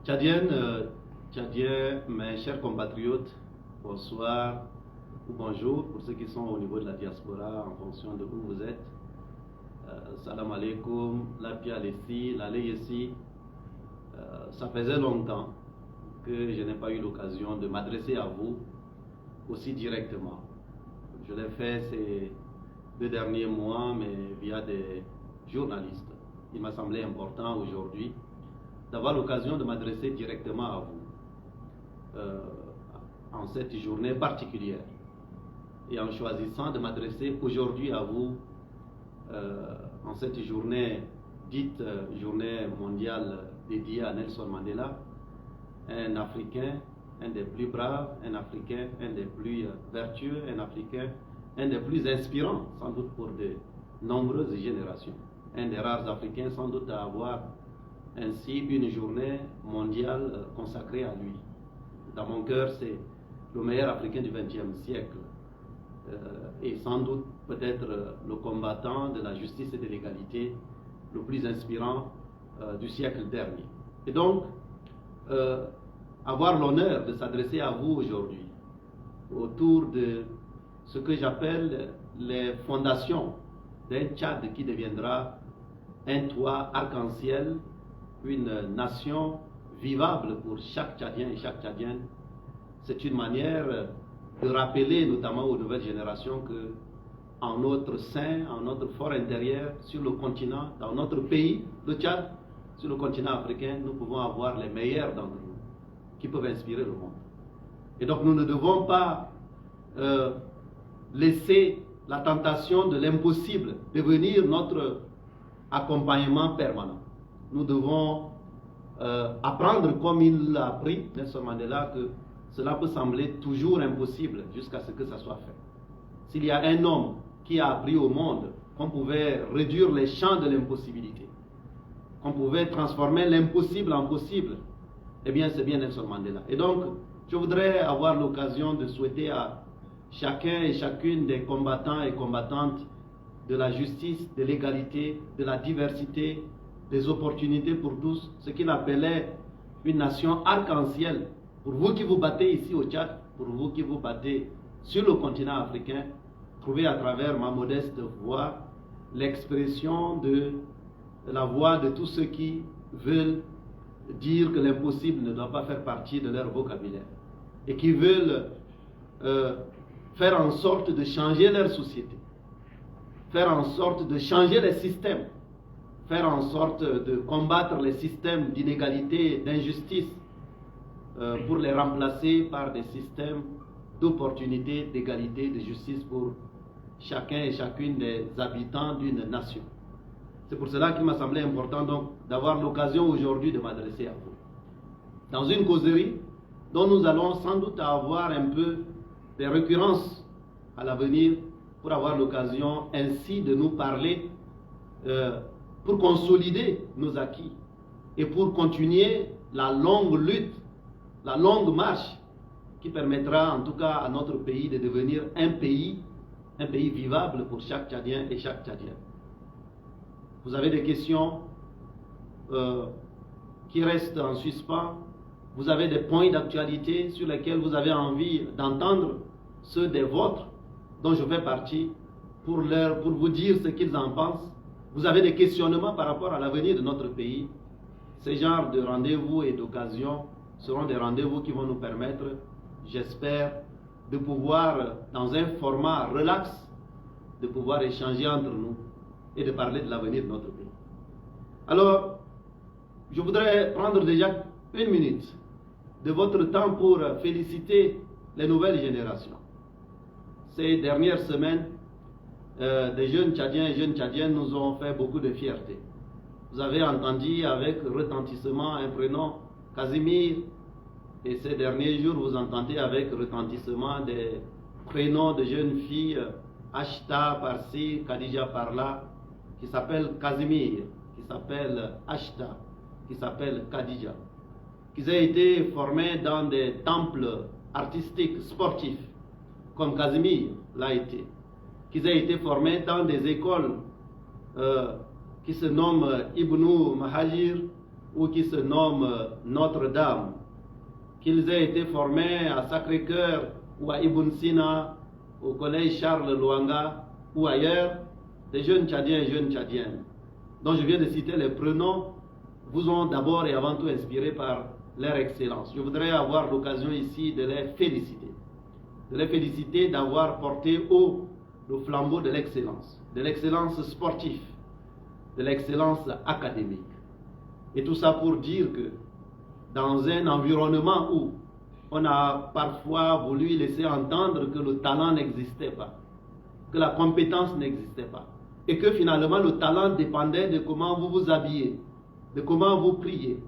Tchadiennes, Tchadiens, mes chers compatriotes, bonsoir ou bonjour pour ceux qui sont au niveau de la diaspora en fonction de où vous êtes. Salam alaikum, la pialessi, la leyessi. Ça faisait longtemps que je n'ai pas eu l'occasion de m'adresser à vous aussi directement. Je l'ai fait ces 2 derniers mois, mais via des journalistes. Il m'a semblé important aujourd'hui d'avoir l'occasion de m'adresser directement à vous en cette journée particulière. Et en choisissant de m'adresser aujourd'hui à vous en cette journée dite journée mondiale dédiée à Nelson Mandela, un Africain, un des plus braves, un Africain, un des plus vertueux, un Africain, un des plus inspirants, sans doute pour de nombreuses générations. Un des rares Africains sans doute à avoir ainsi une journée mondiale consacrée à lui. Dans mon cœur, c'est le meilleur Africain du XXe siècle et sans doute peut-être le combattant de la justice et de l'égalité le plus inspirant du siècle dernier. Et donc, avoir l'honneur de s'adresser à vous aujourd'hui autour de ce que j'appelle les fondations d'un Tchad qui deviendra un toit arc-en-ciel, une nation vivable pour chaque Tchadien et chaque Tchadienne. C'est une manière de rappeler notamment aux nouvelles générations que en notre sein, en notre fort intérieur, sur le continent, dans notre pays, le Tchad, sur le continent africain, nous pouvons avoir les meilleurs d'entre nous qui peuvent inspirer le monde. Et donc nous ne devons pas laisser la tentation de l'impossible devenir notre accompagnement permanent. Nous devons apprendre, comme il l'a appris, Nelson Mandela, que cela peut sembler toujours impossible jusqu'à ce que ça soit fait. S'il y a un homme qui a appris au monde qu'on pouvait réduire les champs de l'impossibilité, qu'on pouvait transformer l'impossible en possible, eh bien c'est bien Nelson Mandela. Et donc, je voudrais avoir l'occasion de souhaiter à chacun et chacune des combattants et combattantes de la justice, de l'égalité, de la diversité, des opportunités pour tous, ce qu'il appelait une nation arc-en-ciel. Pour vous qui vous battez ici au Tchad, pour vous qui vous battez sur le continent africain, trouvez à travers ma modeste voix l'expression de la voix de tous ceux qui veulent dire que l'impossible ne doit pas faire partie de leur vocabulaire et qui veulent faire en sorte de changer leur société, faire en sorte de changer les systèmes, faire en sorte de combattre les systèmes d'inégalité, d'injustice, pour les remplacer par des systèmes d'opportunité, d'égalité, de justice pour chacun et chacune des habitants d'une nation. C'est pour cela qu'il m'a semblé important donc d'avoir l'occasion aujourd'hui de m'adresser à vous. Dans une causerie dont nous allons sans doute avoir un peu des récurrences à l'avenir pour avoir l'occasion ainsi de nous parler pour consolider nos acquis et pour continuer la longue lutte, la longue marche qui permettra en tout cas à notre pays de devenir un pays vivable pour chaque Tchadien et chaque Tchadienne. Vous avez des questions qui restent en suspens, vous avez des points d'actualité sur lesquels vous avez envie d'entendre ceux des vôtres dont je fais partie pour vous dire ce qu'ils en pensent. Vous avez des questionnements par rapport à l'avenir de notre pays. Ces genres de rendez-vous et d'occasions seront des rendez-vous qui vont nous permettre, j'espère, de pouvoir, dans un format relax, de pouvoir échanger entre nous et de parler de l'avenir de notre pays. Alors, je voudrais prendre déjà 1 minute de votre temps pour féliciter les nouvelles générations. Ces dernières semaines, des jeunes Tchadiens et jeunes Tchadiennes nous ont fait beaucoup de fierté. Vous avez entendu avec retentissement un prénom, Casimir, et ces derniers jours, vous entendez avec retentissement des prénoms de jeunes filles, Ashta par-ci, Khadija par-là, qui s'appellent Casimir, qui s'appellent Ashta, qui s'appellent Khadija, qui ont été formés dans des temples artistiques, sportifs, comme Casimir l'a été, qui ont été formés dans des écoles qui se nomment Ibnou Mahajir, ou qui se nomment Notre-Dame, qu'ils aient été formés à Sacré-Cœur ou à Ibn Sina, au collège Charles Lwanga ou ailleurs, des jeunes Tchadiens et jeunes Tchadiennes, dont je viens de citer les prénoms, vous ont d'abord et avant tout inspiré par leur excellence. Je voudrais avoir l'occasion ici de les féliciter. De les féliciter d'avoir porté haut le flambeau de l'excellence sportive, de l'excellence académique. Et tout ça pour dire que dans un environnement où on a parfois voulu laisser entendre que le talent n'existait pas, que la compétence n'existait pas, et que finalement le talent dépendait de comment vous vous habillez, de comment vous priez,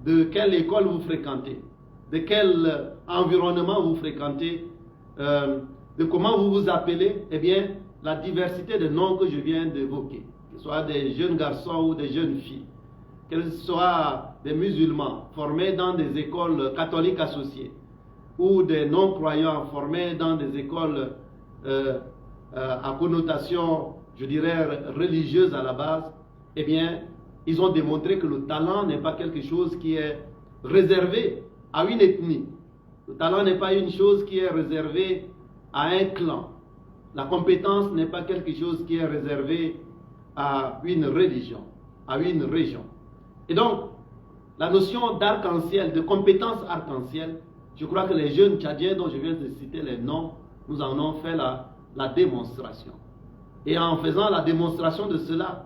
de quelle école vous fréquentez, de quel environnement vous fréquentez, de comment vous vous appelez, eh bien, la diversité de noms que je viens d'évoquer, que ce soit des jeunes garçons ou des jeunes filles, que ce soit des musulmans formés dans des écoles catholiques associées, ou des non-croyants formés dans des écoles à connotation, je dirais, religieuse à la base, eh bien, ils ont démontré que le talent n'est pas quelque chose qui est réservé à une ethnie. Le talent n'est pas une chose qui est réservée à un clan. La compétence n'est pas quelque chose qui est réservé à une religion, à une région. Et donc, la notion d'arc-en-ciel, de compétence arc-en-ciel, je crois que les jeunes Tchadiens dont je viens de citer les noms, nous en ont fait la démonstration. Et en faisant la démonstration de cela,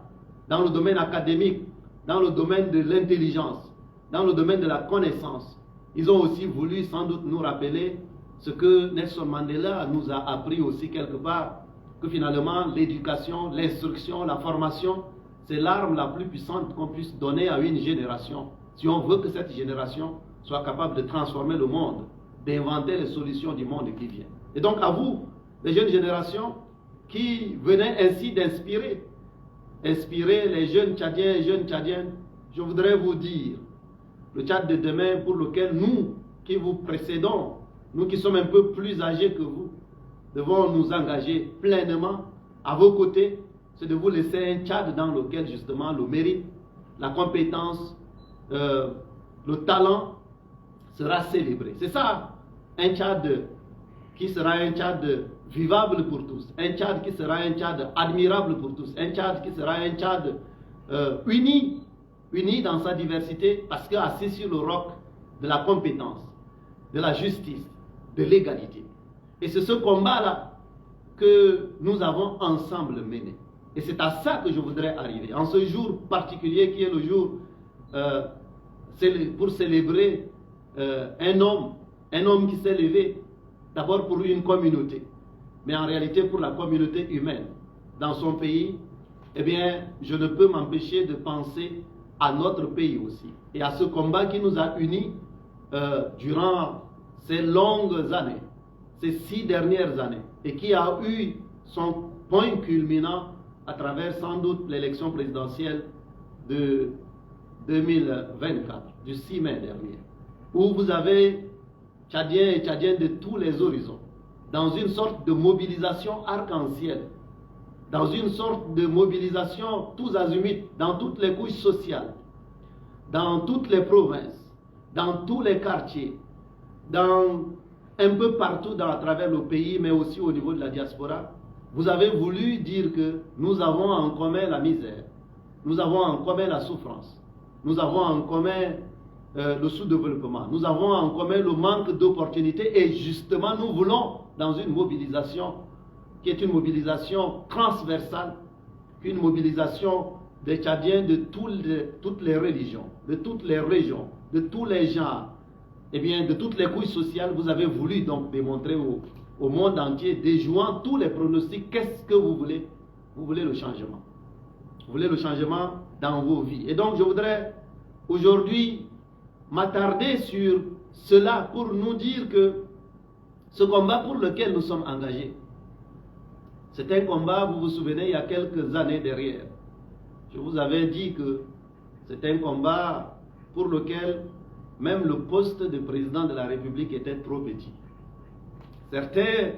dans le domaine académique, dans le domaine de l'intelligence, dans le domaine de la connaissance, ils ont aussi voulu sans doute nous rappeler ce que Nelson Mandela nous a appris aussi quelque part, que finalement l'éducation, l'instruction, la formation, c'est l'arme la plus puissante qu'on puisse donner à une génération, si on veut que cette génération soit capable de transformer le monde, d'inventer les solutions du monde qui vient. Et donc à vous, les jeunes générations, qui venaient ainsi d'inspirer les jeunes Tchadiens et jeunes Tchadiennes, je voudrais vous dire, le Tchad de demain pour lequel nous, qui vous précédons, nous qui sommes un peu plus âgés que vous, devons nous engager pleinement à vos côtés, c'est de vous laisser un Tchad dans lequel justement le mérite, la compétence, le talent sera célébré. C'est ça, un Tchad qui sera un Tchad vivable pour tous, un Tchad qui sera un Tchad admirable pour tous, un Tchad qui sera un Tchad uni dans sa diversité, parce qu'assis sur le roc de la compétence, de la justice, de l'égalité. Et c'est ce combat-là que nous avons ensemble mené. Et c'est à ça que je voudrais arriver. En ce jour particulier qui est le jour pour célébrer un homme qui s'est levé d'abord pour une communauté, mais en réalité pour la communauté humaine dans son pays, eh bien, je ne peux m'empêcher de penser à notre pays aussi et à ce combat qui nous a unis durant ces longues années, ces 6 dernières années, et qui a eu son point culminant à travers sans doute l'élection présidentielle de 2024, du 6 mai dernier, où vous avez Tchadiens et Tchadiennes de tous les horizons, dans une sorte de mobilisation arc-en-ciel, dans une sorte de mobilisation tous azimuts, dans toutes les couches sociales, dans toutes les provinces, dans tous les quartiers, dans un peu partout à travers le pays, mais aussi au niveau de la diaspora. Vous avez voulu dire que nous avons en commun la misère, nous avons en commun la souffrance, nous avons en commun le sous-développement, nous avons en commun le manque d'opportunités, et justement nous voulons dans une mobilisation qui est une mobilisation transversale, une mobilisation des Tchadiens de toutes les religions, de toutes les régions, de tous les genres, et bien de toutes les couches sociales. Vous avez voulu donc démontrer au monde entier, déjouant tous les pronostics, qu'est-ce que vous voulez? Vous voulez le changement. Vous voulez le changement dans vos vies. Et donc je voudrais aujourd'hui m'attarder sur cela pour nous dire que ce combat pour lequel nous sommes engagés, c'est un combat, vous vous souvenez, il y a quelques années derrière. Je vous avais dit que c'est un combat pour lequel même le poste de président de la République était trop petit. Certains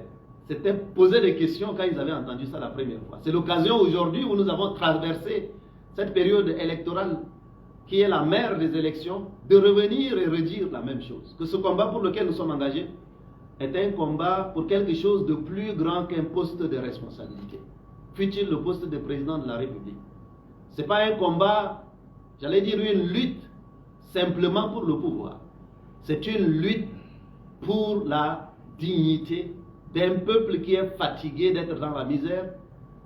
s'étaient posé des questions quand ils avaient entendu ça la première fois. C'est l'occasion aujourd'hui où nous avons traversé cette période électorale qui est la mère des élections, de revenir et redire la même chose. Que ce combat pour lequel nous sommes engagés est un combat pour quelque chose de plus grand qu'un poste de responsabilité. Fut-il le poste de président de la République. Ce n'est pas un combat, j'allais dire une lutte simplement pour le pouvoir. C'est une lutte pour la dignité d'un peuple qui est fatigué d'être dans la misère,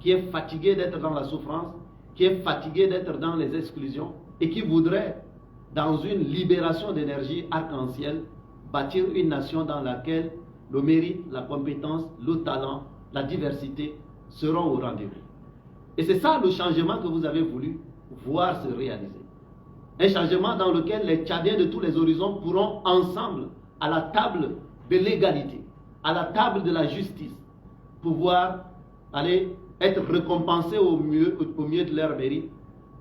qui est fatigué d'être dans la souffrance, qui est fatigué d'être dans les exclusions et qui voudrait, dans une libération d'énergie arc-en-ciel, bâtir une nation dans laquelle le mérite, la compétence, le talent, la diversité seront au rendez-vous. Et c'est ça le changement que vous avez voulu voir se réaliser. Un changement dans lequel les Tchadiens de tous les horizons pourront ensemble, à la table de l'égalité, à la table de la justice, pouvoir aller être récompensés au mieux de leur mérite.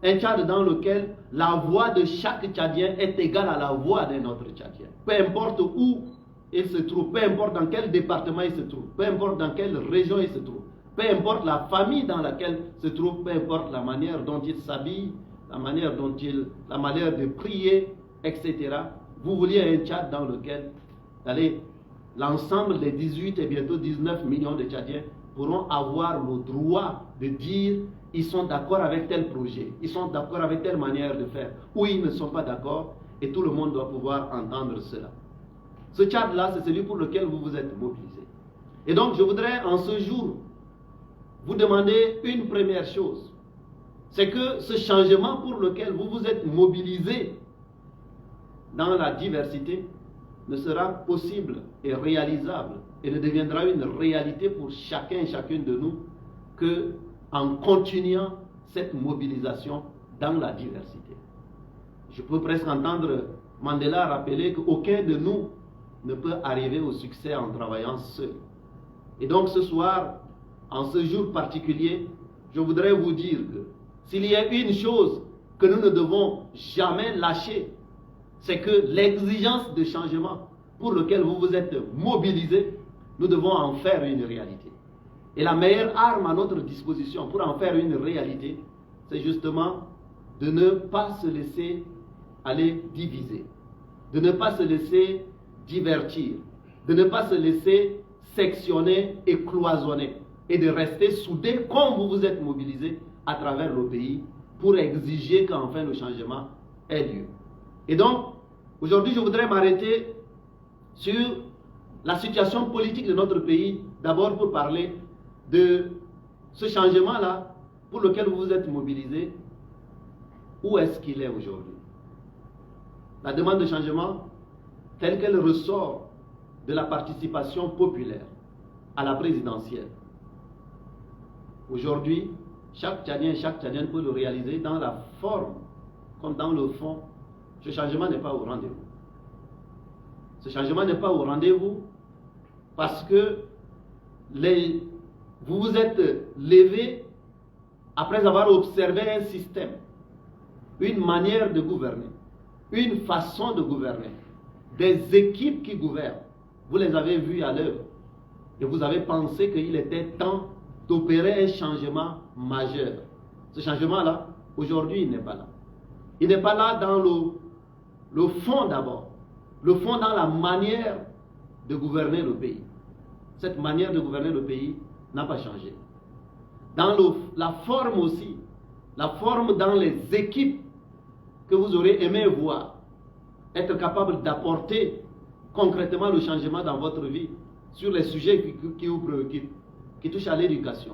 Un Tchad dans lequel la voix de chaque Tchadien est égale à la voix d'un autre Tchadien. Peu importe où il se trouve, peu importe dans quel département il se trouve, peu importe dans quelle région il se trouve, peu importe la famille dans laquelle se trouve, peu importe la manière dont il s'habille, la manière de prier, etc. Vous vouliez un Tchad dans lequel l'ensemble des 18 et bientôt 19 millions de Tchadiens pourront avoir le droit de dire ils sont d'accord avec tel projet, ils sont d'accord avec telle manière de faire, ou ils ne sont pas d'accord, et tout le monde doit pouvoir entendre cela. Ce Tchad-là, c'est celui pour lequel vous vous êtes mobilisé. Et donc, je voudrais en ce jour vous demander une première chose. C'est que ce changement pour lequel vous vous êtes mobilisé dans la diversité ne sera possible et réalisable et ne deviendra une réalité pour chacun et chacune de nous que en continuant cette mobilisation dans la diversité. Je peux presque entendre Mandela rappeler qu'aucun de nous ne peut arriver au succès en travaillant seul. Et donc ce soir, en ce jour particulier, je voudrais vous dire que s'il y a une chose que nous ne devons jamais lâcher, c'est que l'exigence de changement pour lequel vous vous êtes mobilisés, nous devons en faire une réalité. Et la meilleure arme à notre disposition pour en faire une réalité, c'est justement de ne pas se laisser aller diviser, de ne pas se laisser divertir, de ne pas se laisser sectionner et cloisonner, et de rester soudés comme vous vous êtes mobilisés à travers le pays pour exiger qu'enfin le changement ait lieu. Et donc, aujourd'hui, je voudrais m'arrêter sur la situation politique de notre pays, d'abord pour parler de ce changement-là pour lequel vous vous êtes mobilisés. Où est-ce qu'il est aujourd'hui? La demande de changement, telle qu'elle ressort de la participation populaire à la présidentielle. Aujourd'hui, chaque Tchadien et chaque Tchadienne peut le réaliser dans la forme comme dans le fond. Ce changement n'est pas au rendez-vous. Ce changement n'est pas au rendez-vous parce que vous vous êtes levés après avoir observé un système, une manière de gouverner, une façon de gouverner, des équipes qui gouvernent. Vous les avez vues à l'œuvre et vous avez pensé qu'il était temps d'opérer un changement majeur. Ce changement-là, aujourd'hui, il n'est pas là. Il n'est pas là dans le fond d'abord. Le fond dans la manière de gouverner le pays. Cette manière de gouverner le pays n'a pas changé. Dans la forme aussi, la forme dans les équipes que vous aurez aimé voir, être capable d'apporter concrètement le changement dans votre vie sur les sujets qui vous préoccupent, qui touchent à l'éducation,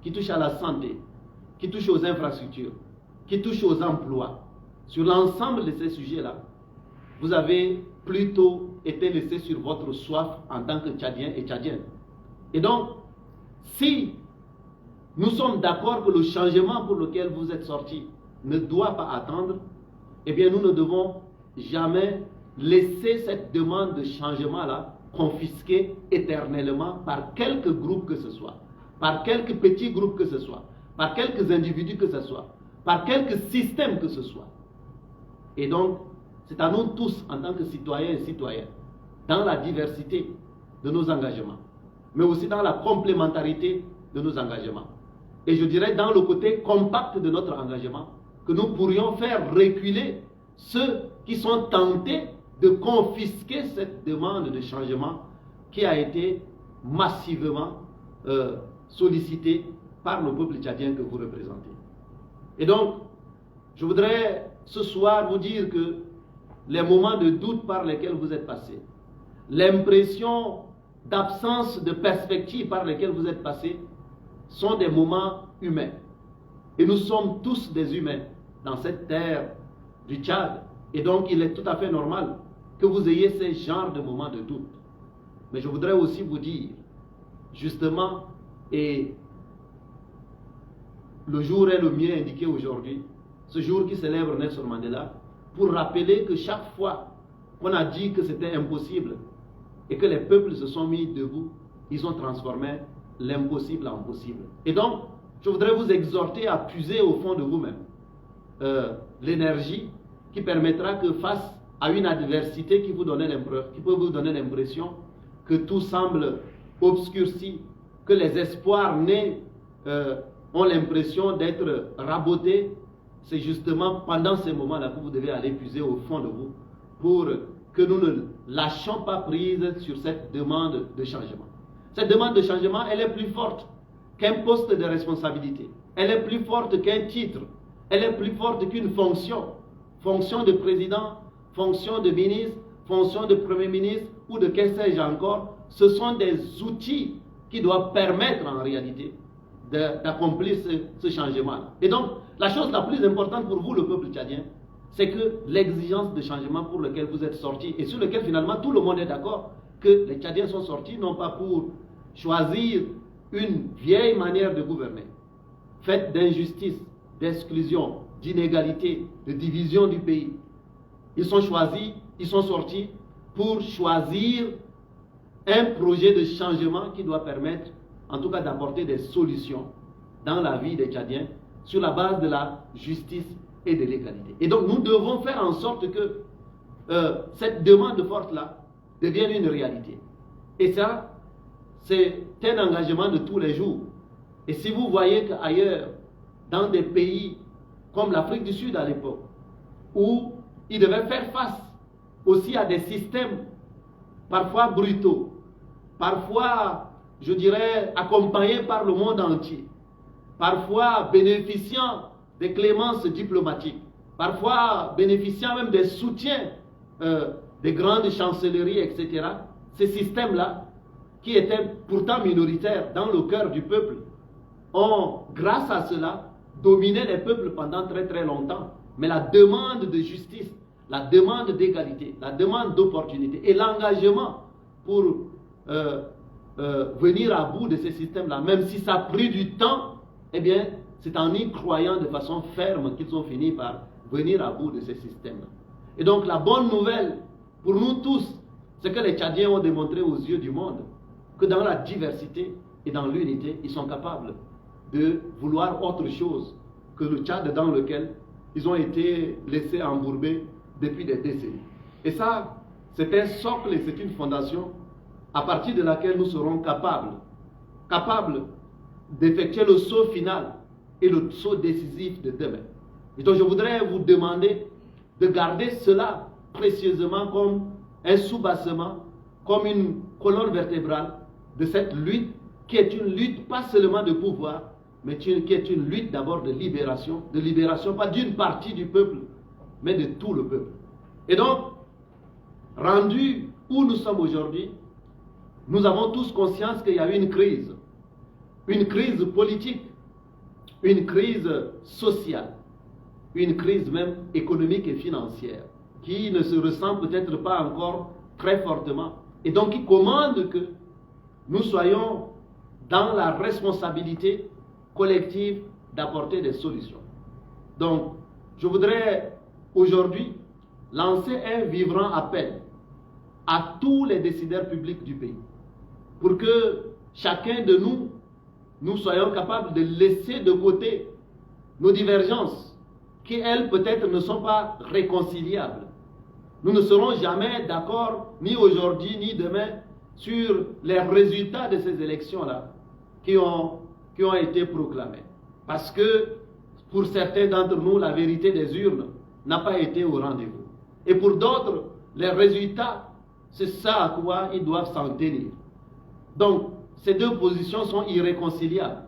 qui touchent à la santé, qui touchent aux infrastructures, qui touchent aux emplois. Sur l'ensemble de ces sujets-là, vous avez plutôt été laissé sur votre soif en tant que Tchadien et Tchadienne. Et donc, si nous sommes d'accord que le changement pour lequel vous êtes sortis ne doit pas attendre, eh bien nous ne devons jamais laisser cette demande de changement-là confisquée éternellement par quelque groupe que ce soit, par quelque petit groupe que ce soit, par quelques individus que ce soit, par quelque système que ce soit. Et donc, c'est à nous tous, en tant que citoyens et citoyennes, dans la diversité de nos engagements, mais aussi dans la complémentarité de nos engagements. Et je dirais dans le côté compact de notre engagement, que nous pourrions faire reculer ceux qui sont tentés de confisquer cette demande de changement qui a été massivement sollicitée par le peuple tchadien que vous représentez. Et donc, je voudrais ce soir vous dire que les moments de doute par lesquels vous êtes passés, l'impression d'absence de perspective par lesquels vous êtes passés, sont des moments humains. Et nous sommes tous des humains dans cette terre du Tchad. Et donc, il est tout à fait normal que vous ayez ces genres de moments de doute. Mais je voudrais aussi vous dire, justement, et le jour est le mieux indiqué aujourd'hui, ce jour qui célèbre Nelson Mandela, pour rappeler que chaque fois qu'on a dit que c'était impossible et que les peuples se sont mis debout, ils ont transformé l'impossible en possible. Et donc, je voudrais vous exhorter à puiser au fond de vous-même l'énergie qui permettra que face à une adversité qui peut vous donner l'impression que tout semble obscurci, que les espoirs nés ont l'impression d'être rabotés, c'est justement pendant ces moments-là que vous devez aller puiser au fond de vous pour que nous ne lâchions pas prise sur cette demande de changement. Cette demande de changement, elle est plus forte qu'un poste de responsabilité. Elle est plus forte qu'un titre. Elle est plus forte qu'une fonction. Fonction de président, fonction de ministre, fonction de premier ministre ou de que sais-je encore. Ce sont des outils qui doivent permettre en réalité d'accomplir ce changement. Et donc, la chose la plus importante pour vous, le peuple tchadien, c'est que l'exigence de changement pour lequel vous êtes sortis et sur lequel finalement tout le monde est d'accord que les Tchadiens sont sortis non pas pour choisir une vieille manière de gouverner, faite d'injustice, d'exclusion, d'inégalité, de division du pays. Ils sont sortis pour choisir un projet de changement qui doit permettre, en tout cas, d'apporter des solutions dans la vie des Tchadiens sur la base de la justice et de l'égalité. Et donc, nous devons faire en sorte que cette demande forte-là devienne une réalité. Et ça, c'est un engagement de tous les jours. Et si vous voyez qu'ailleurs, dans des pays comme l'Afrique du Sud à l'époque, où ils devaient faire face aussi à des systèmes parfois brutaux, parfois, je dirais, accompagnés par le monde entier, parfois bénéficiant des clémences diplomatiques, parfois bénéficiant même des soutiens des grandes chancelleries, etc. Ces systèmes-là, qui étaient pourtant minoritaires dans le cœur du peuple, ont, grâce à cela, dominé les peuples pendant très très longtemps. Mais la demande de justice, la demande d'égalité, la demande d'opportunité et l'engagement pour venir à bout de ces systèmes-là, même si ça a pris du temps, eh bien, c'est en y croyant de façon ferme qu'ils ont fini par venir à bout de ces systèmes-là. Et donc, la bonne nouvelle pour nous tous, c'est que les Tchadiens ont démontré aux yeux du monde que dans la diversité et dans l'unité, ils sont capables de vouloir autre chose que le Tchad dans lequel ils ont été laissés embourber depuis des décennies. Et ça, c'est un socle et c'est une fondation à partir de laquelle nous serons capables d'effectuer le saut final et le saut décisif de demain. Et donc je voudrais vous demander de garder cela précieusement comme un soubassement, comme une colonne vertébrale de cette lutte qui est une lutte pas seulement de pouvoir, mais qui est une lutte d'abord de libération pas d'une partie du peuple, mais de tout le peuple. Et donc, rendu où nous sommes aujourd'hui, nous avons tous conscience qu'il y a eu une crise politique, une crise sociale, une crise même économique et financière, qui ne se ressent peut-être pas encore très fortement, et donc qui commande que nous soyons dans la responsabilité collective d'apporter des solutions. Donc, je voudrais aujourd'hui lancer un vibrant appel à tous les décideurs publics du pays, pour que chacun de nous soyons capables de laisser de côté nos divergences, qui elles peut-être ne sont pas réconciliables. Nous ne serons jamais d'accord, ni aujourd'hui, ni demain, sur les résultats de ces élections-là qui ont été proclamées. Parce que pour certains d'entre nous, la vérité des urnes n'a pas été au rendez-vous. Et pour d'autres, les résultats, c'est ça à quoi ils doivent s'en tenir. Donc, ces deux positions sont irréconciliables.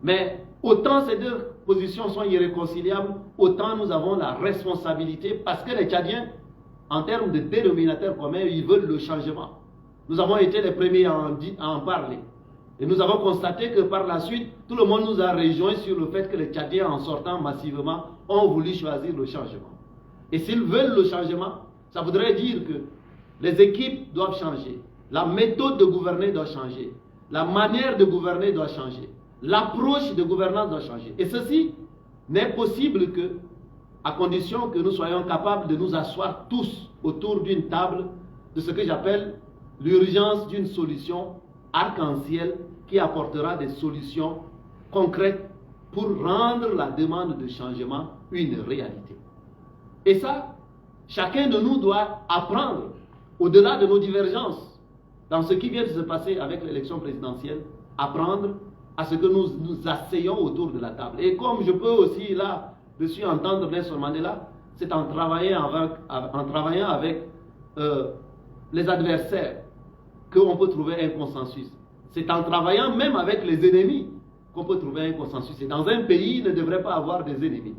Mais autant ces deux positions sont irréconciliables, autant nous avons la responsabilité, parce que les Tchadiens, en termes de dénominateur commun, ils veulent le changement. Nous avons été les premiers à en parler. Et nous avons constaté que par la suite, tout le monde nous a rejoints sur le fait que les Tchadiens, en sortant massivement, ont voulu choisir le changement. Et s'ils veulent le changement, ça voudrait dire que les équipes doivent changer, la méthode de gouverner doit changer, la manière de gouverner doit changer, l'approche de gouvernance doit changer. Et ceci n'est possible que à condition que nous soyons capables de nous asseoir tous autour d'une table de ce que j'appelle l'urgence d'une solution arc-en-ciel qui apportera des solutions concrètes pour rendre la demande de changement une réalité. Et ça, chacun de nous doit apprendre, au-delà de nos divergences, dans ce qui vient de se passer avec l'élection présidentielle, apprendre à ce que nous nous asseyons autour de la table. Et comme je peux aussi là-dessus entendre Nelson Mandela, c'est en travaillant avec les adversaires qu'on peut trouver un consensus. C'est en travaillant même avec les ennemis qu'on peut trouver un consensus. Et dans un pays, il ne devrait pas avoir des ennemis.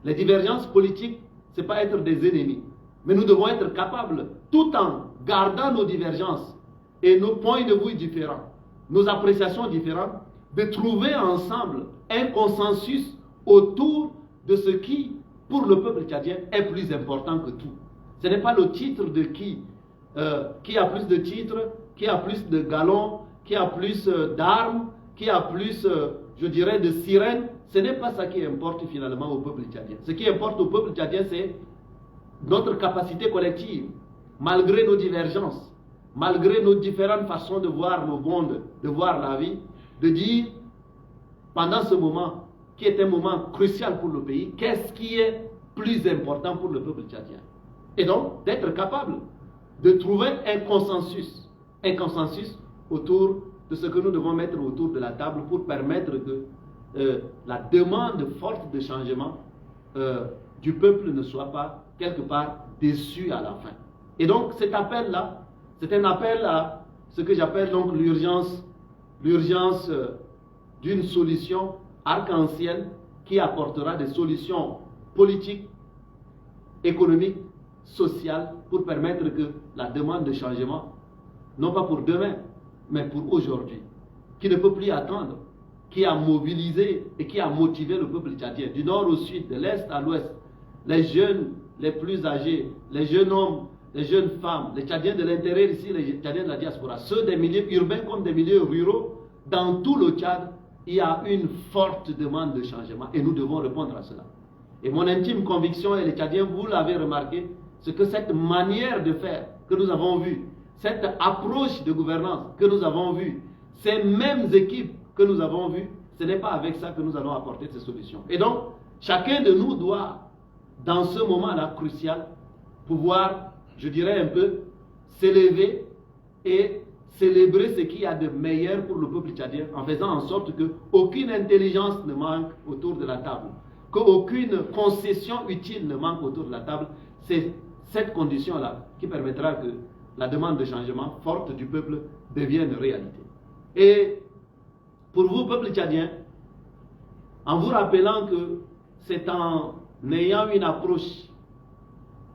Les divergences politiques, ce n'est pas être des ennemis. Mais nous devons être capables, tout en gardant nos divergences et nos points de vue différents, nos appréciations différentes, de trouver ensemble un consensus autour de ce qui, pour le peuple tchadien, est plus important que tout. Ce n'est pas le titre de qui a plus de titres, qui a plus de galons, qui a plus d'armes, qui a plus, je dirais, de sirènes. Ce n'est pas ça qui importe finalement au peuple tchadien. Ce qui importe au peuple tchadien, c'est notre capacité collective, malgré nos divergences, malgré nos différentes façons de voir le monde, de voir la vie, de dire, pendant ce moment, qui est un moment crucial pour le pays, qu'est-ce qui est plus important pour le peuple tchadien. Et donc, d'être capable de trouver un consensus autour de ce que nous devons mettre autour de la table pour permettre que la demande forte de changement du peuple ne soit pas quelque part déçue à la fin. Et donc cet appel-là, c'est un appel à ce que j'appelle donc l'urgence d'une solution arc-en-ciel qui apportera des solutions politiques, économiques, sociales pour permettre que la demande de changement, non pas pour demain, mais pour aujourd'hui, qui ne peut plus attendre, qui a mobilisé et qui a motivé le peuple tchadien, du nord au sud, de l'est à l'ouest, les jeunes les plus âgés, les jeunes hommes, les jeunes femmes, les Tchadiens de l'intérieur ici, les Tchadiens de la diaspora, ceux des milieux urbains comme des milieux ruraux, dans tout le Tchad, il y a une forte demande de changement et nous devons répondre à cela. Et mon intime conviction, et les Tchadiens, vous l'avez remarqué, c'est que cette manière de faire que nous avons vue, cette approche de gouvernance que nous avons vue, ces mêmes équipes que nous avons vues, ce n'est pas avec ça que nous allons apporter ces solutions. Et donc, chacun de nous doit, dans ce moment-là crucial, pouvoir, je dirais un peu, s'élever et célébrer ce qu'il y a de meilleur pour le peuple tchadien, en faisant en sorte qu'aucune intelligence ne manque autour de la table, qu'aucune concession utile ne manque autour de la table. C'est cette condition-là qui permettra que la demande de changement forte du peuple devienne réalité. Et pour vous, peuple tchadien, en vous rappelant que c'est en ayant une approche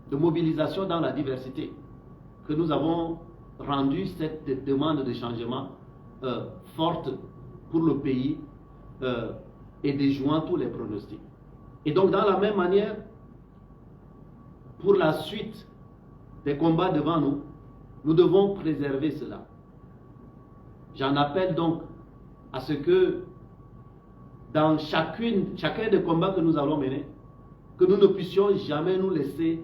de mobilisation dans la diversité que nous avons rendu cette demande de changement forte pour le pays et déjouant tous les pronostics. Et donc, dans la même manière, pour la suite des combats devant nous, nous devons préserver cela. J'en appelle donc à ce que dans chacun des combats que nous allons mener, que nous ne puissions jamais nous laisser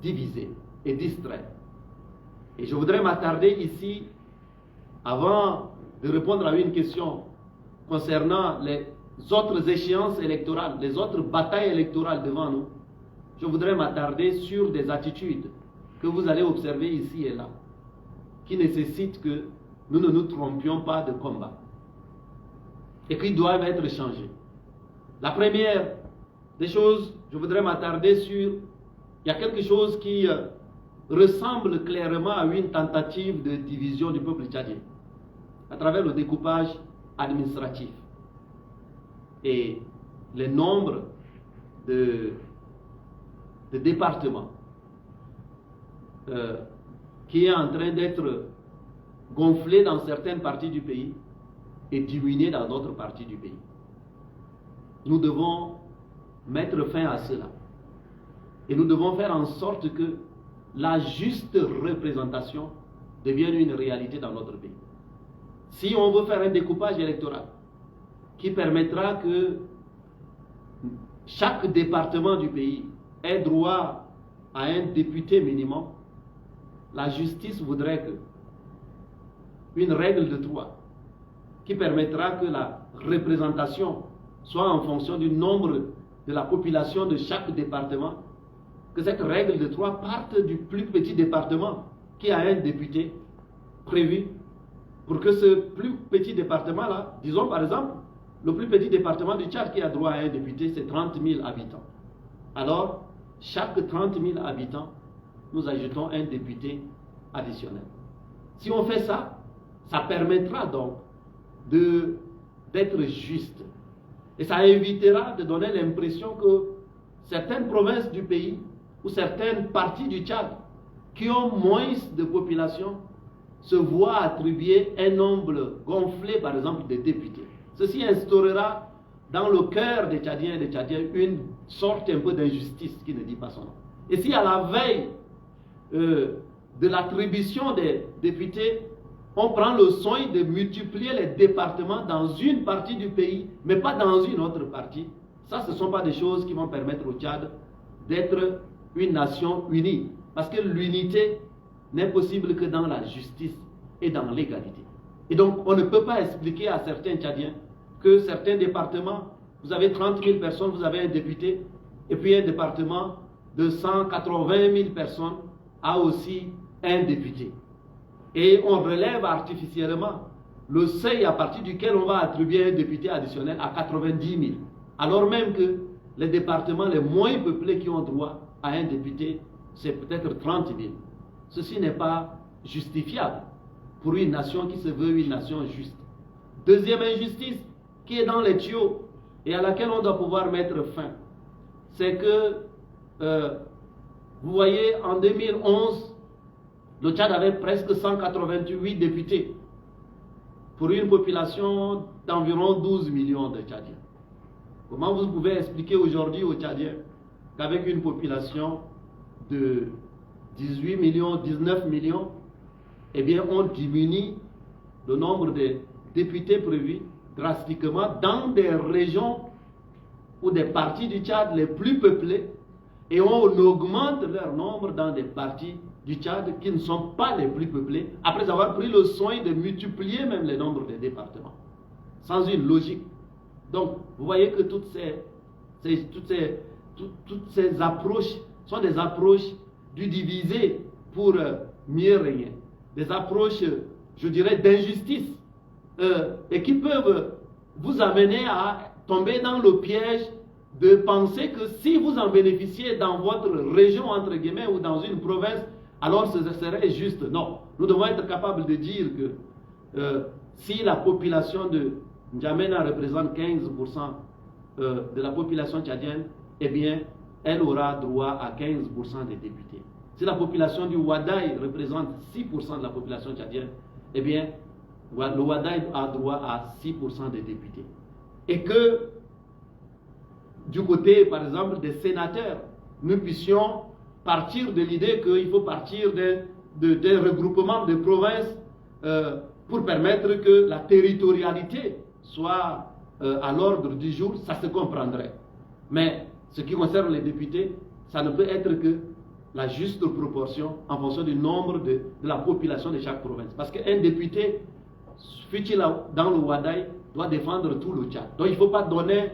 diviser et distraire. Et je voudrais m'attarder ici, avant de répondre à une question concernant les autres échéances électorales, les autres batailles électorales devant nous, je voudrais m'attarder sur des attitudes que vous allez observer ici et là, qui nécessitent que nous ne nous trompions pas de combat et qui doivent être changées. La première des choses, je voudrais m'attarder sur, il y a quelque chose qui ressemble clairement à une tentative de division du peuple tchadien, à travers le découpage administratif et le nombre de départements qui est en train d'être gonflé dans certaines parties du pays et diminué dans d'autres parties du pays. Nous devons mettre fin à cela. Et nous devons faire en sorte que la juste représentation devienne une réalité dans notre pays. Si on veut faire un découpage électoral qui permettra que chaque département du pays ait droit à un député minimum, la justice voudrait que une règle de 3 qui permettra que la représentation soit en fonction du nombre de la population de chaque département, que cette règle de 3 parte du plus petit département qui a un député prévu, pour que ce plus petit département-là, disons par exemple, le plus petit département du Tchad qui a droit à un député, c'est 30 000 habitants. Alors, chaque 30 000 habitants, nous ajoutons un député additionnel. Si on fait ça, ça permettra donc d'être juste. Et ça évitera de donner l'impression que certaines provinces du pays ou certaines parties du Tchad qui ont moins de population se voient attribuer un nombre gonflé, par exemple, de députés. Ceci instaurera dans le cœur des Tchadiens et des Tchadiens une sorte un peu d'injustice qui ne dit pas son nom. Et si à la veille de l'attribution des députés, on prend le soin de multiplier les départements dans une partie du pays, mais pas dans une autre partie, ça, ce ne sont pas des choses qui vont permettre au Tchad d'être une nation unie. Parce que l'unité n'est possible que dans la justice et dans l'égalité. Et donc, on ne peut pas expliquer à certains Tchadiens que certains départements, vous avez 30 000 personnes, vous avez un député, et puis un département de 180 000 personnes a aussi un député. Et on relève artificiellement le seuil à partir duquel on va attribuer un député additionnel à 90 000. Alors même que les départements les moins peuplés qui ont droit à un député, c'est peut-être 30 000. Ceci n'est pas justifiable pour une nation qui se veut une nation juste. Deuxième injustice qui est dans les tuyaux et à laquelle on doit pouvoir mettre fin, c'est que, vous voyez, en 2011, le Tchad avait presque 188 députés pour une population d'environ 12 millions de Tchadiens. Comment vous pouvez expliquer aujourd'hui aux Tchadiens qu'avec une population de 18 millions, 19 millions, eh bien on diminue le nombre de députés prévus drastiquement dans des régions ou des parties du Tchad les plus peuplées, et on augmente leur nombre dans des parties du Tchad qui ne sont pas les plus peuplées, après avoir pris le soin de multiplier même le nombre des départements, sans une logique. Donc, vous voyez que toutes ces approches sont des approches du diviser pour mieux régner. Des approches, je dirais, d'injustice, et qui peuvent vous amener à tomber dans le piège de penser que si vous en bénéficiez dans votre région, entre guillemets, ou dans une province, alors ce serait juste. Non, nous devons être capables de dire que si la population de N'Djamena représente 15% de la population tchadienne, eh bien, elle aura droit à 15% des députés. Si la population du Wadaï représente 6% de la population tchadienne, eh bien, le Wadaï a droit à 6% des députés. Et que, du côté, par exemple, des sénateurs, nous puissions partir de l'idée qu'il faut partir d'un regroupement de provinces pour permettre que la territorialité soit à l'ordre du jour, ça se comprendrait. Mais ce qui concerne les députés, ça ne peut être que la juste proportion en fonction du nombre de la population de chaque province. Parce qu'un député, fut-il dans le Wadaï, doit défendre tout le Tchad. Donc il ne faut pas donner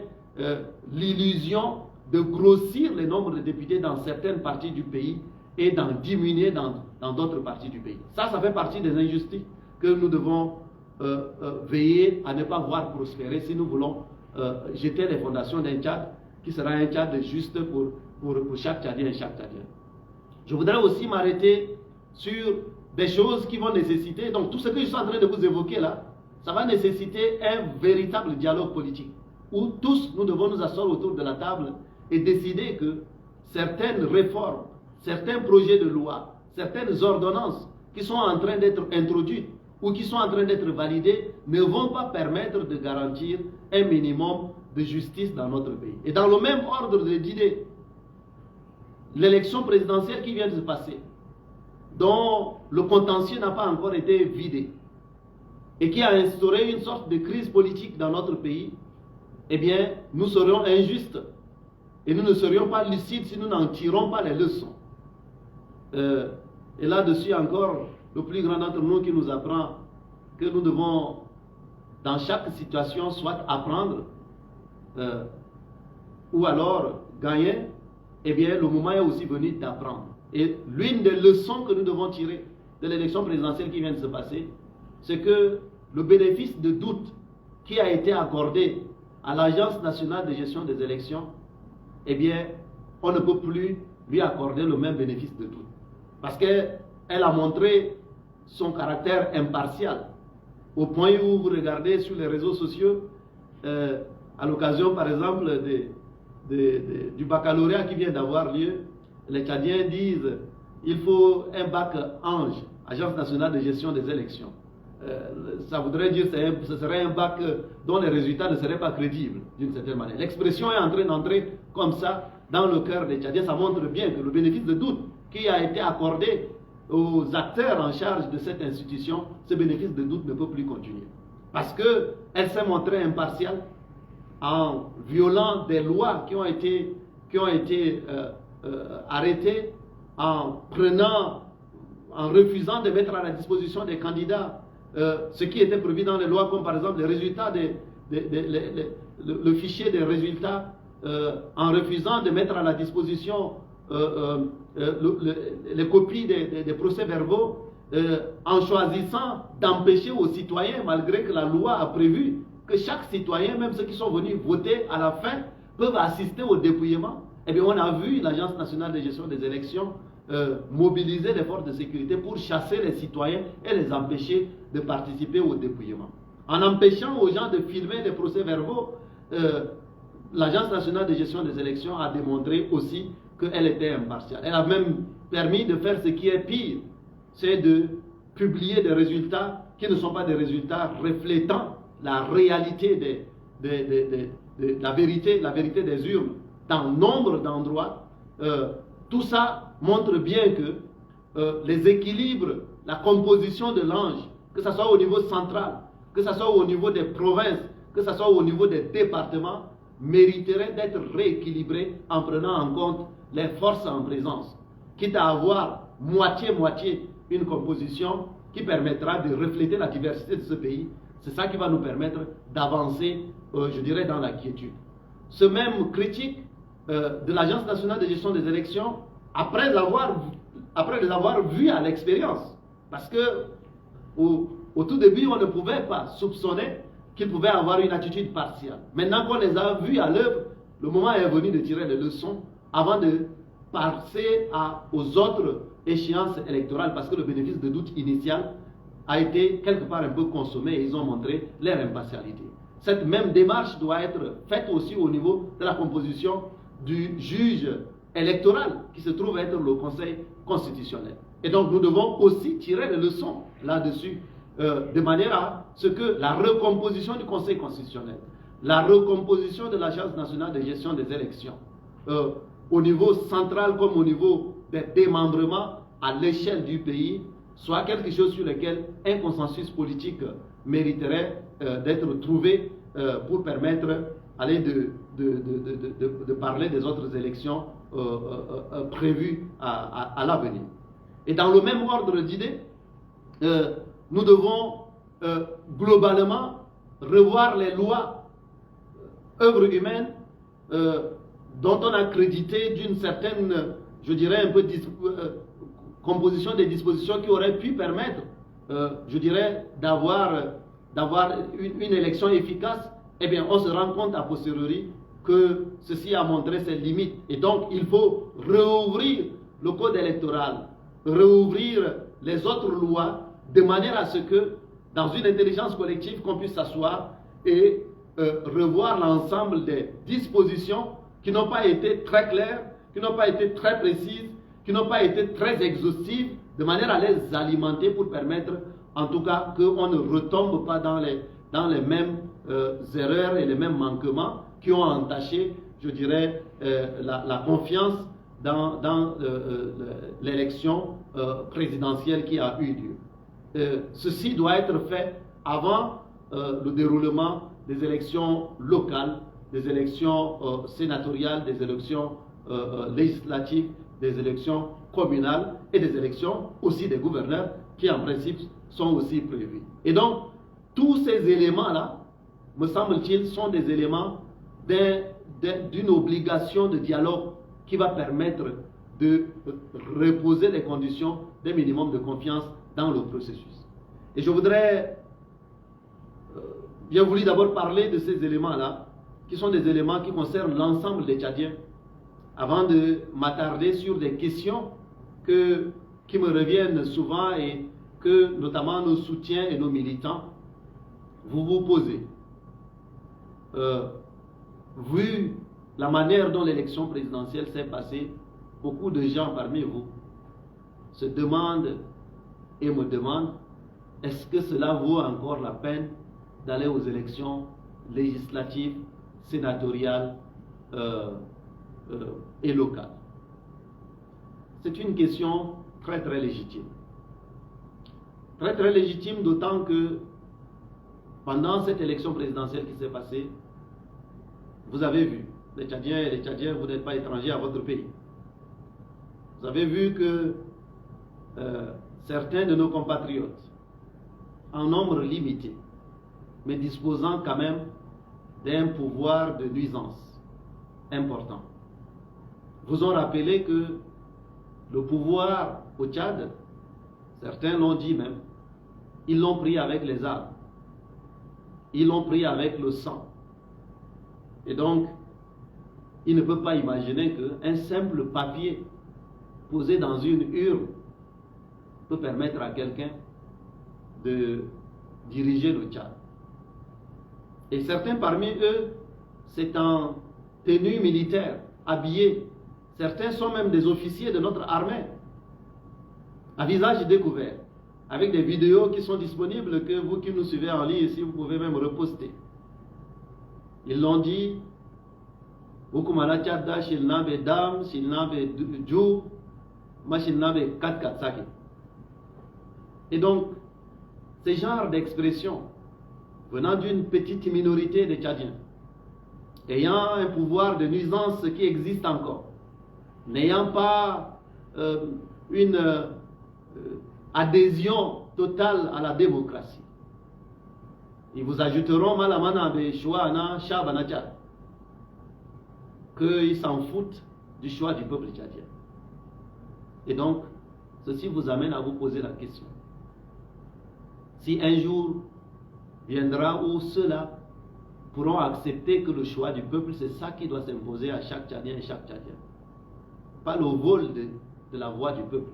l'illusion de grossir le nombre de députés dans certaines parties du pays et d'en diminuer dans d'autres parties du pays. Ça fait partie des injustices que nous devons veiller à ne pas voir prospérer si nous voulons jeter les fondations d'un Tchad qui sera un Tchad juste pour chaque Tchadien et chaque Tchadien. Je voudrais aussi m'arrêter sur des choses qui vont nécessiter, donc tout ce que je suis en train de vous évoquer là, ça va nécessiter un véritable dialogue politique, où tous nous devons nous asseoir autour de la table et décider que certaines réformes, certains projets de loi, certaines ordonnances qui sont en train d'être introduites ou qui sont en train d'être validées ne vont pas permettre de garantir un minimum de justice dans notre pays. Et dans le même ordre d'idées, l'élection présidentielle qui vient de se passer, dont le contentieux n'a pas encore été vidé, et qui a instauré une sorte de crise politique dans notre pays, eh bien, nous serions injustes et nous ne serions pas lucides si nous n'en tirons pas les leçons. Et là-dessus encore, le plus grand d'entre nous qui nous apprend que nous devons, dans chaque situation, soit apprendre ou alors gagner, eh bien, le moment est aussi venu d'apprendre. Et l'une des leçons que nous devons tirer de l'élection présidentielle qui vient de se passer, c'est que le bénéfice de doute qui a été accordé à l'Agence nationale de gestion des élections, eh bien, on ne peut plus lui accorder le même bénéfice de doute. Parce qu'elle a montré son caractère impartial, au point où vous regardez sur les réseaux sociaux, à l'occasion par exemple du baccalauréat qui vient d'avoir lieu, les Tchadiens disent il faut un bac ange, Agence nationale de gestion des élections. Ça voudrait dire que ce serait un bac dont les résultats ne seraient pas crédibles, d'une certaine manière. L'expression est en train d'entrer comme ça dans le cœur des Tchadiens. Ça montre bien que le bénéfice de doute qui a été accordé aux acteurs en charge de cette institution, ce bénéfice de doute ne peut plus continuer. Parce qu'elle s'est montrée impartiale en violant des lois qui ont été arrêtées, en refusant de mettre à la disposition des candidats ce qui était prévu dans les lois, comme par exemple les résultats, le fichier des résultats, en refusant de mettre à la disposition les copies des procès-verbaux, en choisissant d'empêcher aux citoyens, malgré que la loi a prévu que chaque citoyen, même ceux qui sont venus voter à la fin, peuvent assister au dépouillement. Eh bien, on a vu l'Agence nationale de gestion des élections mobiliser les forces de sécurité pour chasser les citoyens et les empêcher de participer au dépouillement. En empêchant aux gens de filmer les procès-verbaux, l'Agence nationale de gestion des élections a démontré aussi qu'elle était impartiale. Elle a même permis de faire ce qui est pire, c'est de publier des résultats qui ne sont pas des résultats reflétant la réalité la vérité des urnes dans nombre d'endroits. Tout ça montre bien que les équilibres, la composition de l'ange, que ce soit au niveau central, que ce soit au niveau des provinces, que ce soit au niveau des départements, mériterait d'être rééquilibré en prenant en compte les forces en présence, quitte à avoir moitié-moitié une composition qui permettra de refléter la diversité de ce pays. C'est ça qui va nous permettre d'avancer, je dirais, dans la quiétude. Ce même critique de l'Agence nationale de gestion des élections, après les avoir vus à l'expérience, parce que au tout début, on ne pouvait pas soupçonner qu'ils pouvaient avoir une attitude partiale. Maintenant qu'on les a vus à l'œuvre, le moment est venu de tirer les leçons avant de passer aux autres échéances électorales, parce que le bénéfice de doute initial a été quelque part un peu consommé et ils ont montré leur impartialité. Cette même démarche doit être faite aussi au niveau de la composition du juge électoral qui se trouve être le Conseil constitutionnel. Et donc nous devons aussi tirer les leçons là-dessus, de manière à ce que la recomposition du Conseil constitutionnel, la recomposition de l'Agence nationale de gestion des élections, au niveau central comme au niveau des démembrements à l'échelle du pays, soit quelque chose sur lequel un consensus politique mériterait d'être trouvé pour permettre de parler des autres élections prévues à l'avenir. Et dans le même ordre d'idées, nous devons globalement revoir les lois œuvres humaines dont on a crédité d'une certaine, je dirais un peu, composition des dispositions qui auraient pu permettre, je dirais, d'avoir une élection efficace. Eh bien, on se rend compte a posteriori que ceci a montré ses limites. Et donc, il faut rouvrir le code électoral, rouvrir les autres lois, de manière à ce que, dans une intelligence collective, qu'on puisse s'asseoir et revoir l'ensemble des dispositions qui n'ont pas été très claires, qui n'ont pas été très précises, qui n'ont pas été très exhaustives, de manière à les alimenter pour permettre, en tout cas, qu'on ne retombe pas dans les mêmes erreurs et les mêmes manquements qui ont entaché, je dirais, la confiance dans l'élection présidentielle qui a eu lieu. Ceci doit être fait avant le déroulement des élections locales, des élections sénatoriales, des élections législatives, des élections communales et des élections aussi des gouverneurs qui en principe sont aussi prévus. Et donc, tous ces éléments-là, me semble-t-il, sont des éléments d'une obligation de dialogue qui va permettre de reposer les conditions d'un minimum de confiance dans le processus. Et je voudrais bien voulu d'abord parler de ces éléments-là, qui sont des éléments qui concernent l'ensemble des Tchadiens, avant de m'attarder sur des questions qui me reviennent souvent et que notamment nos soutiens et nos militants vous posez. Vu la manière dont l'élection présidentielle s'est passée, beaucoup de gens parmi vous se demandent et me demandent, est-ce que cela vaut encore la peine d'aller aux élections législatives, sénatoriales et locales? C'est une question très très légitime. Très très légitime, d'autant que pendant cette élection présidentielle qui s'est passée, vous avez vu, les Tchadiens et les Tchadiens, vous n'êtes pas étrangers à votre pays. Vous avez vu que certains de nos compatriotes, en nombre limité, mais disposant quand même d'un pouvoir de nuisance important, vous ont rappelé que le pouvoir au Tchad, certains l'ont dit même, ils l'ont pris avec les armes, ils l'ont pris avec le sang. Et donc, il ne peut pas imaginer qu'un simple papier posé dans une urne peut permettre à quelqu'un de diriger le Tchad. Et certains parmi eux, c'est en tenue militaire, habillés. Certains sont même des officiers de notre armée, à visage découvert, avec des vidéos qui sont disponibles, que vous qui nous suivez en ligne ici, vous pouvez même reposter. Ils l'ont dit, Bukumana Tchadda, Shilnabe Dam, Shilnabe Djou, Machilnabe Katkatsaki. Et donc, ces genres d'expressions venant d'une petite minorité de Tchadiens, ayant un pouvoir de nuisance qui existe encore, n'ayant pas une adhésion totale à la démocratie, ils vous ajouteront Malamana Beshuana Shabana Tchad, qu'ils s'en foutent du choix du peuple tchadien. Et donc, ceci vous amène à vous poser la question. Si un jour viendra où ceux-là pourront accepter que le choix du peuple, c'est ça qui doit s'imposer à chaque Tchadien et chaque Tchadien. Pas le vol de la voix du peuple.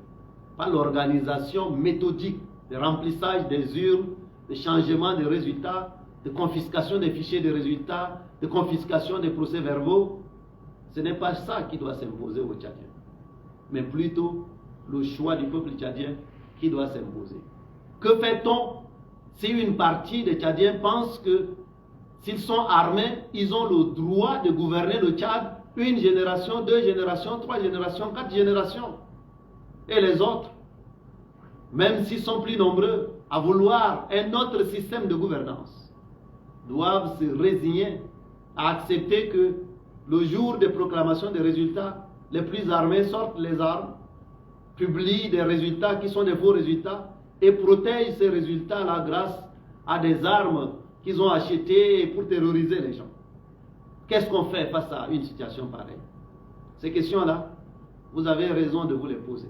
Pas l'organisation méthodique de remplissage des urnes, de changement des résultats, de confiscation des fichiers de résultats, de confiscation des procès-verbaux. Ce n'est pas ça qui doit s'imposer aux Tchadiens, mais plutôt le choix du peuple tchadien qui doit s'imposer. Que fait-on si une partie des Tchadiens pense que s'ils sont armés, ils ont le droit de gouverner le Tchad une génération, deux générations, trois générations, quatre générations? Et les autres, même s'ils sont plus nombreux à vouloir un autre système de gouvernance, doivent se résigner à accepter que le jour de proclamation des résultats, les plus armés sortent les armes, publient des résultats qui sont des faux résultats et protègent ces résultats-là grâce à des armes qu'ils ont achetées pour terroriser les gens. Qu'est-ce qu'on fait face à une situation pareille? Ces questions-là, vous avez raison de vous les poser.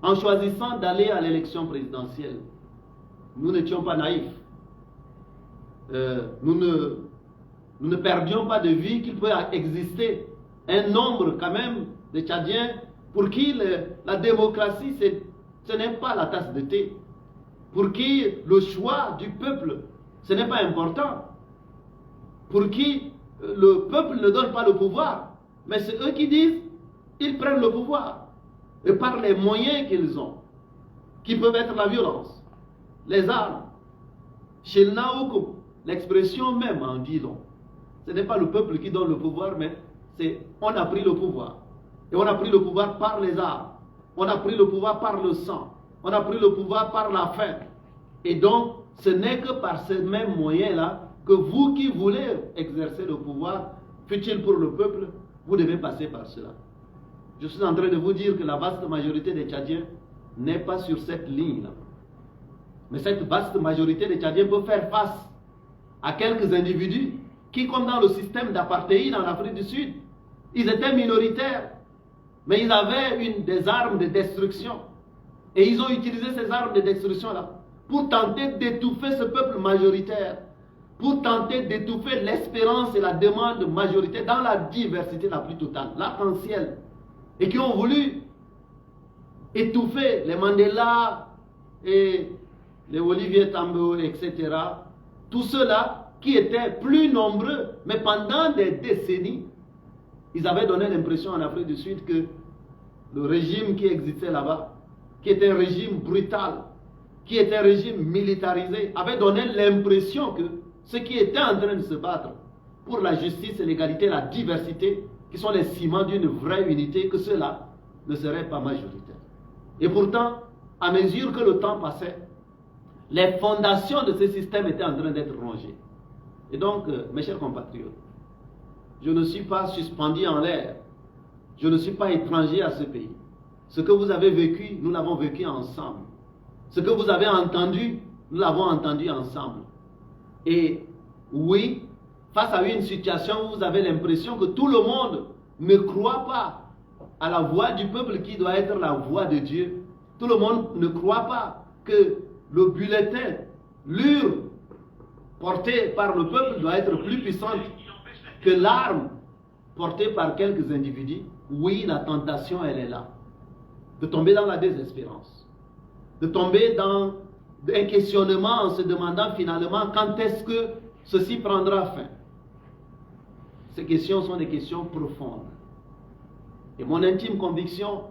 En choisissant d'aller à l'élection présidentielle, nous n'étions pas naïfs. Nous ne nous ne perdions pas de vue qu'il peut exister un nombre quand même de Tchadiens pour qui la démocratie, ce n'est pas la tasse de thé. Pour qui le choix du peuple, ce n'est pas important. Pour qui le peuple ne donne pas le pouvoir. Mais c'est eux qui disent, ils prennent le pouvoir. Et par les moyens qu'ils ont, qui peuvent être la violence, les armes. Chez le Naoukou, l'expression même en dit long. Ce n'est pas le peuple qui donne le pouvoir, mais c'est on a pris le pouvoir. Et on a pris le pouvoir par les armes. On a pris le pouvoir par le sang. On a pris le pouvoir par la faim. Et donc, ce n'est que par ces mêmes moyens-là que vous qui voulez exercer le pouvoir, fut-il pour le peuple, vous devez passer par cela. Je suis en train de vous dire que la vaste majorité des Tchadiens n'est pas sur cette ligne-là. Mais cette vaste majorité des Tchadiens peut faire face à quelques individus qui, comme dans le système d'apartheid en Afrique du Sud, ils étaient minoritaires, mais ils avaient des armes de destruction. Et ils ont utilisé ces armes de destruction-là pour tenter d'étouffer ce peuple majoritaire, pour tenter d'étouffer l'espérance et la demande majoritaire dans la diversité la plus totale, l'arc-en-ciel. Et qui ont voulu étouffer les Mandela et les Olivier Tambo, etc. Tous ceux-là qui étaient plus nombreux, mais pendant des décennies, ils avaient donné l'impression en Afrique du Sud que le régime qui existait là-bas, qui était un régime brutal, qui était un régime militarisé, avait donné l'impression que ceux qui étaient en train de se battre pour la justice et l'égalité, la diversité, qui sont les ciments d'une vraie unité, que ceux-là ne seraient pas majoritaires. Et pourtant, à mesure que le temps passait, les fondations de ce système étaient en train d'être rongées. Et donc, mes chers compatriotes, je ne suis pas suspendu en l'air. Je ne suis pas étranger à ce pays. Ce que vous avez vécu, nous l'avons vécu ensemble. Ce que vous avez entendu, nous l'avons entendu ensemble. Et oui, face à une situation où vous avez l'impression que tout le monde ne croit pas à la voix du peuple qui doit être la voix de Dieu. Tout le monde ne croit pas que le bulletin, l'urne portée par le peuple doit être plus puissante que l'arme portée par quelques individus. Oui, la tentation, elle est là. De tomber dans la désespérance. De tomber dans un questionnement en se demandant finalement quand est-ce que ceci prendra fin. Ces questions sont des questions profondes. Et mon intime conviction,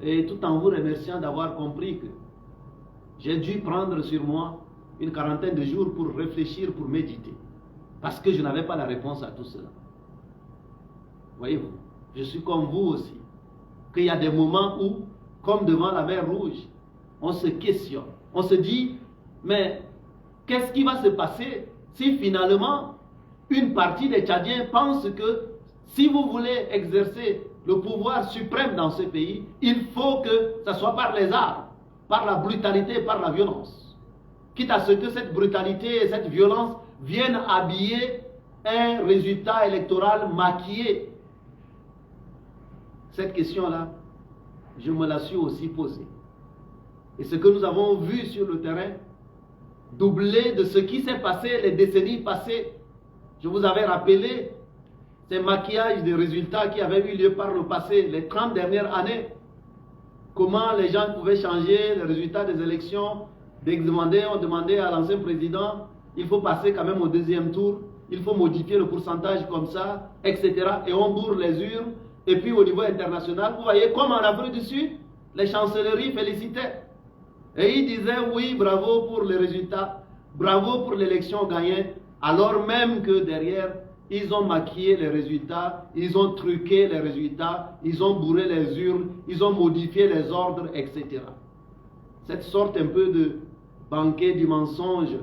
et tout en vous remerciant d'avoir compris que j'ai dû prendre sur moi une quarantaine de jours pour réfléchir, pour méditer. Parce que je n'avais pas la réponse à tout cela. Voyez-vous, je suis comme vous aussi. Qu'il y a des moments où, comme devant la mer Rouge, on se questionne. On se dit, mais qu'est-ce qui va se passer si finalement une partie des Tchadiens pense que si vous voulez exercer le pouvoir suprême dans ce pays, il faut que ça soit par les armes, par la brutalité, par la violence. Quitte à ce que cette brutalité et cette violence viennent habiller un résultat électoral maquillé. Cette question-là, je me la suis aussi posée. Et ce que nous avons vu sur le terrain, doublé de ce qui s'est passé les décennies passées, je vous avais rappelé ces maquillages de résultats qui avaient eu lieu par le passé, les 30 dernières années. Comment les gens pouvaient changer les résultats des élections. On demandait à l'ancien président, il faut passer quand même au deuxième tour, il faut modifier le pourcentage comme ça, etc. Et on bourre les urnes. Et puis au niveau international, vous voyez, comme en Afrique du Sud, les chancelleries félicitaient. Et ils disaient, oui, bravo pour les résultats, bravo pour l'élection gagnée, alors même que derrière, ils ont maquillé les résultats, ils ont truqué les résultats, ils ont bourré les urnes, ils ont modifié les ordres, etc. Cette sorte un peu de banquet du mensonge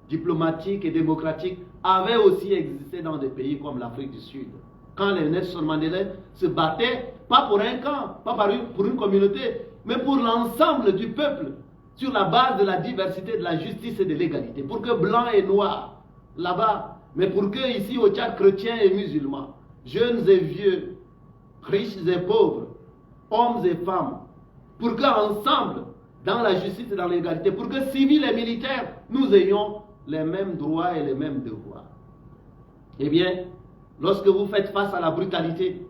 diplomatique et démocratique avait aussi existé dans des pays comme l'Afrique du Sud. Quand les Nelson Mandela se battaient, pas pour un camp, pas pour une communauté, mais pour l'ensemble du peuple, sur la base de la diversité, de la justice et de l'égalité. Pour que blancs et noirs, là-bas, mais pour que ici au Tchad, chrétiens et musulmans, jeunes et vieux, riches et pauvres, hommes et femmes, pour qu'ensemble, dans la justice et dans l'égalité, pour que civils et militaires, nous ayons les mêmes droits et les mêmes devoirs. Eh bien, lorsque vous faites face à la brutalité,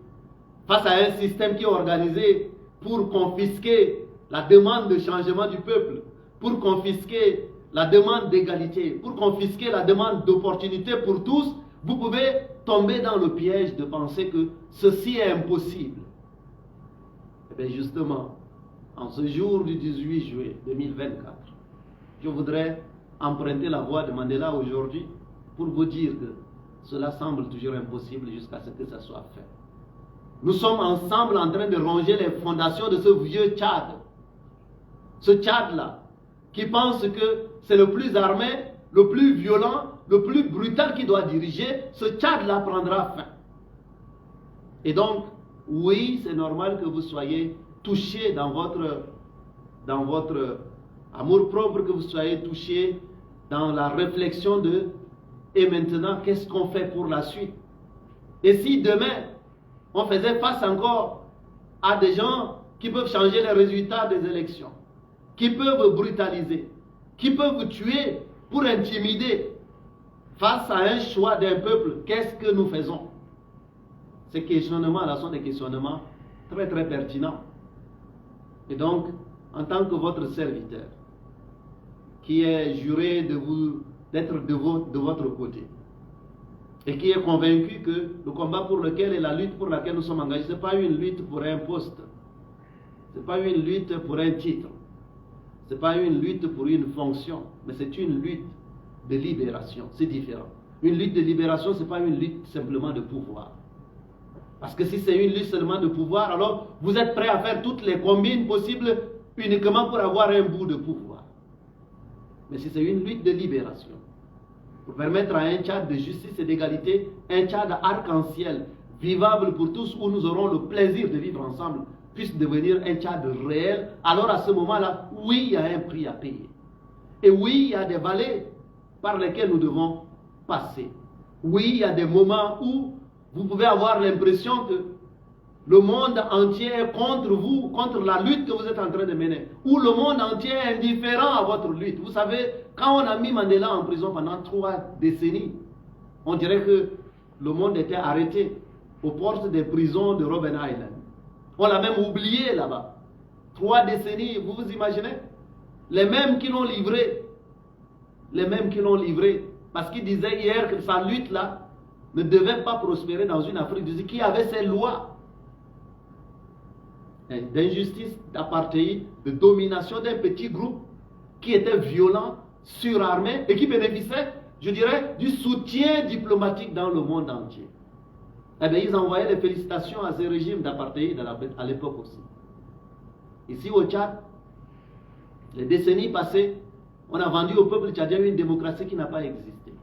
face à un système qui est organisé pour confisquer la demande de changement du peuple, pour confisquer la demande d'égalité, pour confisquer la demande d'opportunité pour tous, vous pouvez tomber dans le piège de penser que ceci est impossible. Eh bien justement, en ce jour du 18 juillet 2024, je voudrais emprunter la voie de Mandela aujourd'hui pour vous dire que cela semble toujours impossible jusqu'à ce que ça soit fait. Nous sommes ensemble en train de ronger les fondations de ce vieux Tchad. Ce Tchad-là, qui pense que c'est le plus armé, le plus violent, le plus brutal qui doit diriger, ce Tchad-là prendra fin. Et donc, oui, c'est normal que vous soyez touché dans votre amour-propre, que vous soyez touché dans la réflexion de « et maintenant, qu'est-ce qu'on fait pour la suite ?» Et si demain, on faisait face encore à des gens qui peuvent changer les résultats des élections, qui peuvent brutaliser, qui peuvent tuer pour intimider, face à un choix d'un peuple, qu'est-ce que nous faisons? Ces questionnements-là sont des questionnements très très pertinents. Et donc, en tant que votre serviteur, qui est juré d'être de votre côté, et qui est convaincu que le combat pour lequel et la lutte pour laquelle nous sommes engagés, ce n'est pas une lutte pour un poste, ce n'est pas une lutte pour un titre, ce n'est pas une lutte pour une fonction, mais c'est une lutte de libération, c'est différent. Une lutte de libération, ce n'est pas une lutte simplement de pouvoir. Parce que si c'est une lutte seulement de pouvoir, alors vous êtes prêt à faire toutes les combines possibles uniquement pour avoir un bout de pouvoir. Mais si c'est une lutte de libération, pour permettre à un Tchad de justice et d'égalité, un Tchad arc-en-ciel, vivable pour tous, où nous aurons le plaisir de vivre ensemble, puisse devenir un Tchad réel, alors à ce moment-là, oui, il y a un prix à payer. Et oui, il y a des vallées par lesquelles nous devons passer. Oui, il y a des moments où vous pouvez avoir l'impression que le monde entier est contre vous, contre la lutte que vous êtes en train de mener, ou le monde entier est indifférent à votre lutte. Vous savez, quand on a mis Mandela en prison pendant 3 décennies, on dirait que le monde était arrêté aux portes des prisons de Robben Island. On l'a même oublié là-bas. 3 décennies, vous vous imaginez? Les mêmes qui l'ont livré, parce qu'ils disaient hier que sa lutte-là ne devait pas prospérer dans une Afrique du Sud qui avait ses lois d'injustice, d'apartheid, de domination d'un petit groupe qui était violent, surarmé et qui bénéficiait, je dirais, du soutien diplomatique dans le monde entier. Eh bien, ils envoyaient les félicitations à ces régimes d'apartheid à l'époque aussi. Ici au Tchad, les décennies passées, on a vendu au peuple tchadien une démocratie qui n'a pas existé.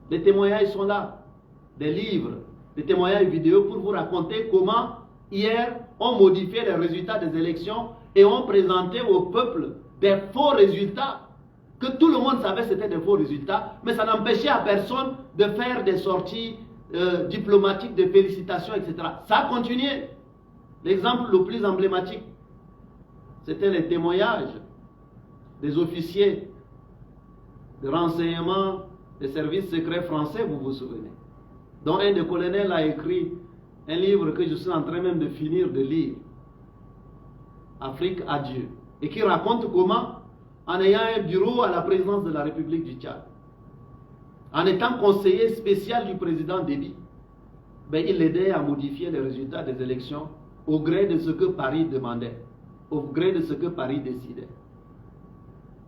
Les témoignages sont là, des livres, des témoignages vidéo pour vous raconter comment hier on modifiait les résultats des élections et on présentait au peuple des faux résultats que tout le monde savait que c'était des faux résultats, mais ça n'empêchait à personne de faire des sorties diplomatiques de félicitations, etc. Ça a continué. L'exemple le plus emblématique, c'était les témoignages des officiers de renseignement des services secrets français, vous vous souvenez, dont un des colonels a écrit un livre que je suis en train même de finir de lire, Afrique à Dieu, et qui raconte comment, en ayant un bureau à la présidence de la République du Tchad, en étant conseiller spécial du président Déby, ben, il l'aidait à modifier les résultats des élections au gré de ce que Paris demandait, au gré de ce que Paris décidait.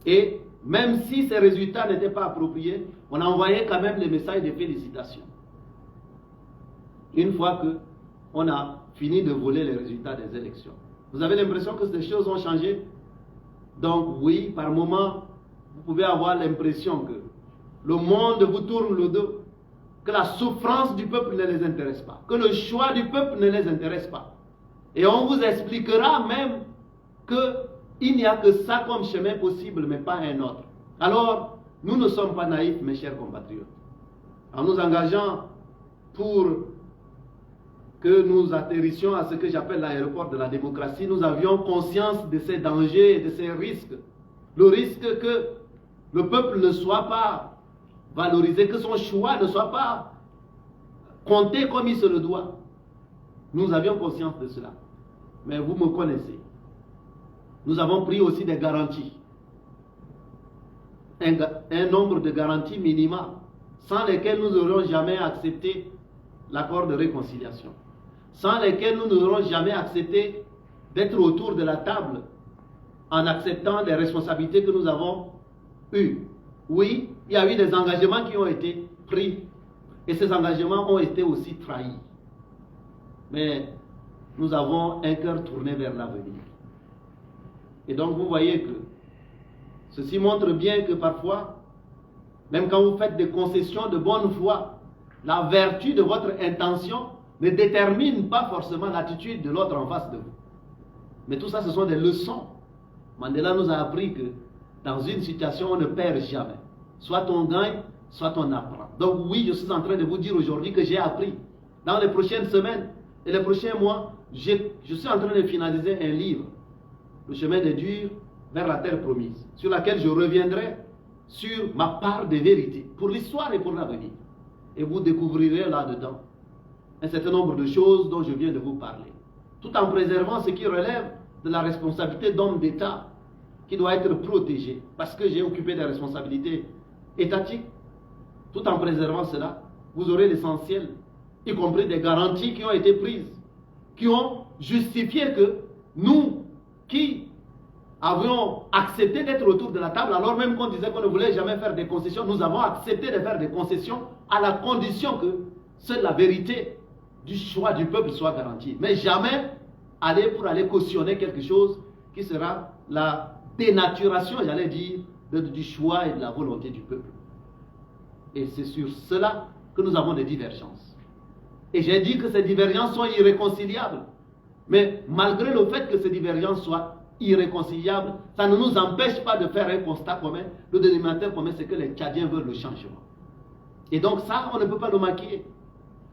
Et même si ces résultats n'étaient pas appropriés, on envoyait quand même les messages de félicitations. Une fois qu'on a fini de voler les résultats des élections. Vous avez l'impression que ces choses ont changé? Donc oui, par moments, vous pouvez avoir l'impression que le monde vous tourne le dos, que la souffrance du peuple ne les intéresse pas, que le choix du peuple ne les intéresse pas. Et on vous expliquera même qu'il n'y a que ça comme chemin possible, mais pas un autre. Alors, nous ne sommes pas naïfs, mes chers compatriotes. En nous engageant pour que nous atterrissions à ce que j'appelle l'aéroport de la démocratie, nous avions conscience de ces dangers et de ces risques. Le risque que le peuple ne soit pas valorisé, que son choix ne soit pas compté comme il se le doit. Nous avions conscience de cela. Mais vous me connaissez. Nous avons pris aussi des garanties. Un nombre de garanties minimales sans lesquelles nous n'aurions jamais accepté l'accord de réconciliation. Sans lesquelles nous n'aurions jamais accepté d'être autour de la table en acceptant les responsabilités que nous avons eues. Oui, il y a eu des engagements qui ont été pris et ces engagements ont été aussi trahis. Mais nous avons un cœur tourné vers l'avenir. Et donc vous voyez que ceci montre bien que parfois, même quand vous faites des concessions de bonne foi, la vertu de votre intention ne détermine pas forcément l'attitude de l'autre en face de vous. Mais tout ça, ce sont des leçons. Mandela nous a appris que dans une situation, on ne perd jamais. Soit on gagne, soit on apprend. Donc oui, je suis en train de vous dire aujourd'hui que j'ai appris. Dans les prochaines semaines et les prochains mois, je suis en train de finaliser un livre, Le chemin des durs vers la terre promise, sur laquelle je reviendrai sur ma part de vérité, pour l'histoire et pour l'avenir. Et vous découvrirez là-dedans un certain nombre de choses dont je viens de vous parler, tout en préservant ce qui relève de la responsabilité d'homme d'État, qui doit être protégé, parce que j'ai occupé des responsabilités étatiques. Tout en préservant cela, vous aurez l'essentiel, y compris des garanties qui ont été prises, qui ont justifié que nous, qui avions accepté d'être autour de la table, alors même qu'on disait qu'on ne voulait jamais faire des concessions, nous avons accepté de faire des concessions à la condition que seule la vérité du choix du peuple soit garantie. Mais jamais aller cautionner quelque chose qui sera la dénaturation, j'allais dire, du choix et de la volonté du peuple. Et c'est sur cela que nous avons des divergences. Et j'ai dit que ces divergences sont irréconciliables. Mais malgré le fait que ces divergences soient irréconciliables, ça ne nous empêche pas de faire un constat commun. Le dénominateur commun, c'est que les Tchadiens veulent le changement. Et donc ça, on ne peut pas le maquiller.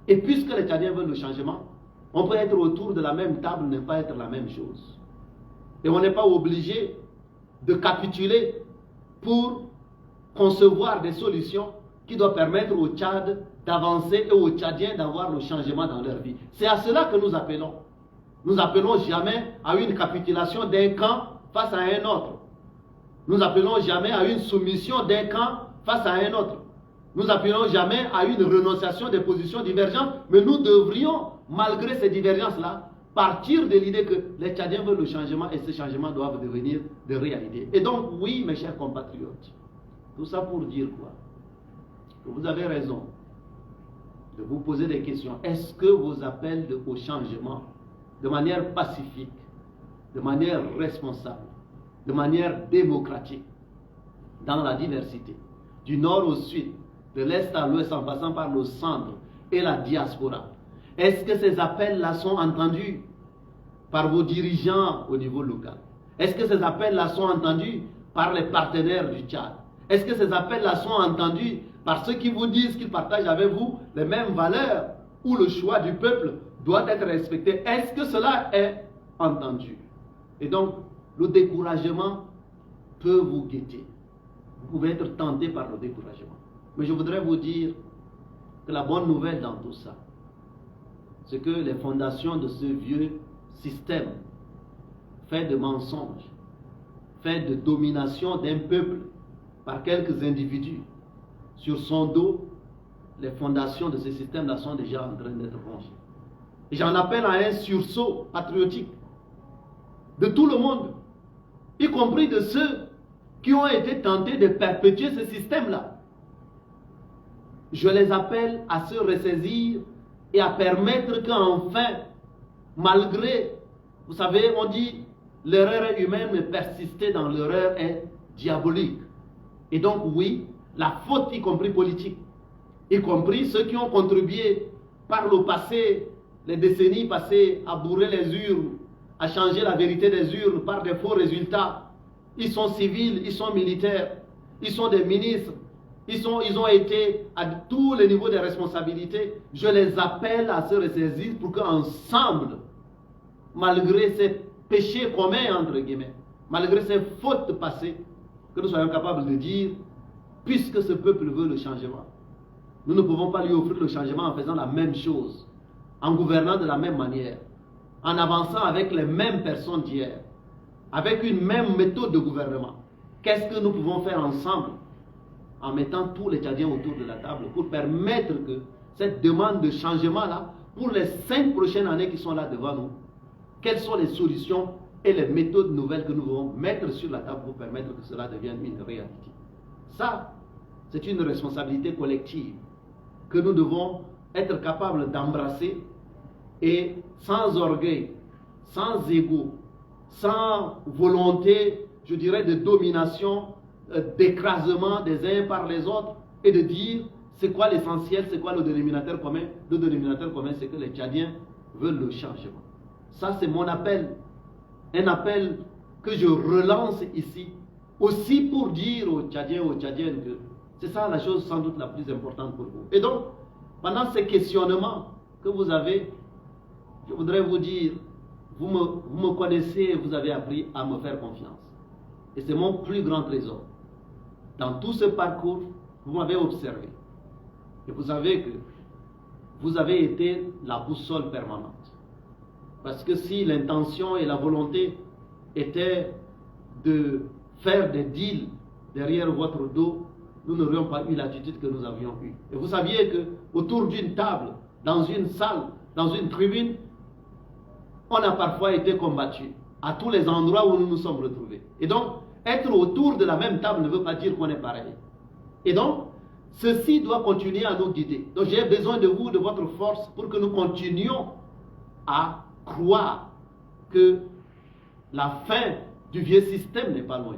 Et puisque les Tchadiens veulent le changement, on peut être autour de la même table, ne pas être la même chose. Et on n'est pas obligé de capituler pour concevoir des solutions qui doivent permettre au Tchad d'avancer et aux Tchadiens d'avoir le changement dans leur vie. C'est à cela que nous appelons. Nous n'appelons jamais à une capitulation d'un camp face à un autre. Nous n'appelons jamais à une soumission d'un camp face à un autre. Nous n'appelons jamais à une renonciation des positions divergentes, mais nous devrions, malgré ces divergences-là, partir de l'idée que les Tchadiens veulent le changement et ces changements doivent devenir de réalité. Et donc, oui, mes chers compatriotes, tout ça pour dire quoi? Que vous avez raison de vous poser des questions. Est-ce que vos appels au changement, de manière pacifique, de manière responsable, de manière démocratique, dans la diversité, du nord au sud, de l'est à l'ouest, en passant par le centre et la diaspora, est-ce que ces appels-là sont entendus par vos dirigeants au niveau local? Est-ce que ces appels-là sont entendus par les partenaires du Tchad? Est-ce que ces appels-là sont entendus par ceux qui vous disent qu'ils partagent avec vous les mêmes valeurs, où le choix du peuple doit être respecté? Est-ce que cela est entendu? Et donc, le découragement peut vous guetter. Vous pouvez être tenté par le découragement. Mais je voudrais vous dire que la bonne nouvelle dans tout ça, c'est que les fondations de ce vieux système, fait de mensonges, fait de domination d'un peuple par quelques individus, sur son dos, les fondations de ce système-là sont déjà en train d'être rongées. Et j'en appelle à un sursaut patriotique de tout le monde, y compris de ceux qui ont été tentés de perpétuer ce système-là. Je les appelle à se ressaisir et à permettre qu'enfin, malgré, vous savez, on dit l'erreur est humaine, mais persister dans l'erreur est diabolique. Et donc oui, la faute, y compris politique, y compris ceux qui ont contribué par le passé, les décennies passées, à bourrer les urnes, à changer la vérité des urnes par des faux résultats. Ils sont civils, ils sont militaires, ils sont des ministres, ils ont été à tous les niveaux de responsabilité. Je les appelle à se ressaisir pour qu'ensemble, malgré ces péchés communs, entre guillemets, malgré ces fautes passées, que nous soyons capables de dire, puisque ce peuple veut le changement, Nous ne pouvons pas lui offrir le changement en faisant la même chose, en gouvernant de la même manière, en avançant avec les mêmes personnes d'hier, avec une même méthode de gouvernement. Qu'est-ce que nous pouvons faire ensemble en mettant tous les Tchadiens autour de la table pour permettre que cette demande de changement-là, pour les 5 prochaines années qui sont là devant nous, quelles sont les solutions et les méthodes nouvelles que nous devons mettre sur la table pour permettre que cela devienne une réalité. Ça, c'est une responsabilité collective que nous devons être capables d'embrasser et sans orgueil, sans ego, sans volonté, je dirais, de domination, d'écrasement des uns par les autres et de dire c'est quoi l'essentiel, c'est quoi le dénominateur commun. Le dénominateur commun, c'est que les Tchadiens veulent le changement. Ça, c'est mon appel. Un appel que je relance ici, aussi pour dire aux Tchadiens, aux Tchadiennes que c'est ça la chose sans doute la plus importante pour vous. Et donc, pendant ces questionnements que vous avez, je voudrais vous dire, vous me connaissez et vous avez appris à me faire confiance. Et c'est mon plus grand trésor. Dans tout ce parcours, vous m'avez observé. Et vous savez que vous avez été la boussole permanente. Parce que si l'intention et la volonté étaient de faire des deals derrière votre dos, nous n'aurions pas eu l'attitude que nous avions eue. Et vous saviez que autour d'une table, dans une salle, dans une tribune, on a parfois été combattus à tous les endroits où nous nous sommes retrouvés. Et donc, être autour de la même table ne veut pas dire qu'on est pareil. Et donc, ceci doit continuer à nous guider. Donc, j'ai besoin de vous, de votre force, pour que nous continuions à croire que la fin du vieux système n'est pas loin.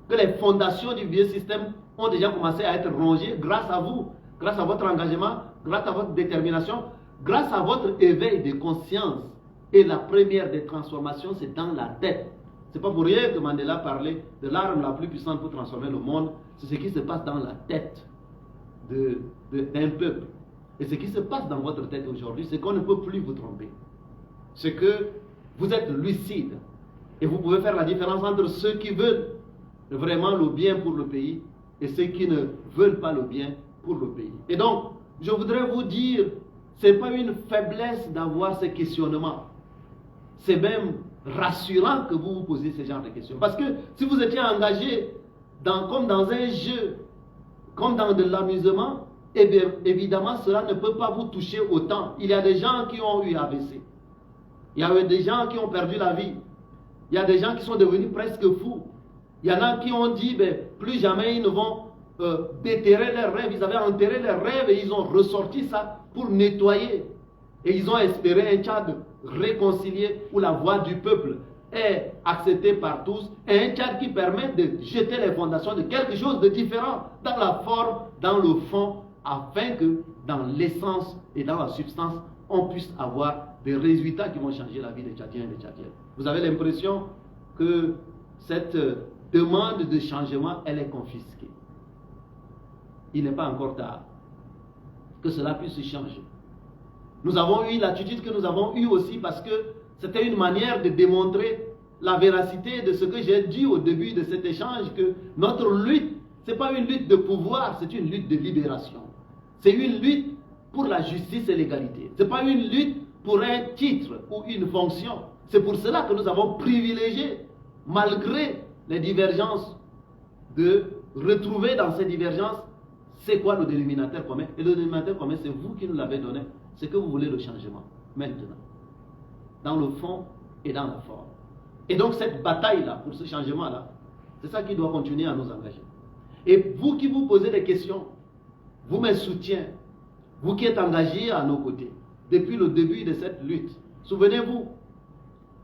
Que les fondations du vieux système ont déjà commencé à être rongées grâce à vous, grâce à votre engagement, grâce à votre détermination, grâce à votre éveil de conscience. Et la première des transformations, c'est dans la tête. Ce n'est pas pour rien que Mandela parlait de l'arme la plus puissante pour transformer le monde. C'est ce qui se passe dans la tête d'un peuple. Et ce qui se passe dans votre tête aujourd'hui, c'est qu'on ne peut plus vous tromper. C'est que vous êtes lucide. Et vous pouvez faire la différence entre ceux qui veulent vraiment le bien pour le pays et ceux qui ne veulent pas le bien pour le pays. Et donc, je voudrais vous dire, ce n'est pas une faiblesse d'avoir ces questionnements. C'est même rassurant que vous vous posiez ce genre de questions. Parce que si vous étiez engagé comme dans un jeu, comme dans de l'amusement, eh bien, évidemment, cela ne peut pas vous toucher autant. Il y a des gens qui ont eu AVC. Il y a des gens qui ont perdu la vie. Il y a des gens qui sont devenus presque fous. Il y en a qui ont dit, ben, plus jamais ils ne vont déterrer leurs rêves. Ils avaient enterré leurs rêves et ils ont ressorti ça pour nettoyer. Et ils ont espéré un Tchad réconcilié où la voix du peuple est acceptée par tous. Et un Tchad qui permet de jeter les fondations de quelque chose de différent dans la forme, dans le fond, afin que dans l'essence et dans la substance, on puisse avoir des résultats qui vont changer la vie des Tchadiens et des Tchadiennes. Vous avez l'impression que cette demande de changement, elle est confisquée. Il n'est pas encore tard que cela puisse changer. Nous avons eu l'attitude que nous avons eue aussi parce que c'était une manière de démontrer la véracité de ce que j'ai dit au début de cet échange, que notre lutte, ce n'est pas une lutte de pouvoir, c'est une lutte de libération. C'est une lutte pour la justice et l'égalité. Ce n'est pas une lutte pour un titre ou une fonction. C'est pour cela que nous avons privilégié, malgré les divergences, de retrouver dans ces divergences, c'est quoi le dénominateur commun. Et le dénominateur commun, c'est vous qui nous l'avez donné. C'est que vous voulez le changement, maintenant. Dans le fond et dans la forme. Et donc cette bataille-là, pour ce changement-là, c'est ça qui doit continuer à nous engager. Et vous qui vous posez des questions, vous me soutiens, vous qui êtes engagés à nos côtés, depuis le début de cette lutte, souvenez-vous,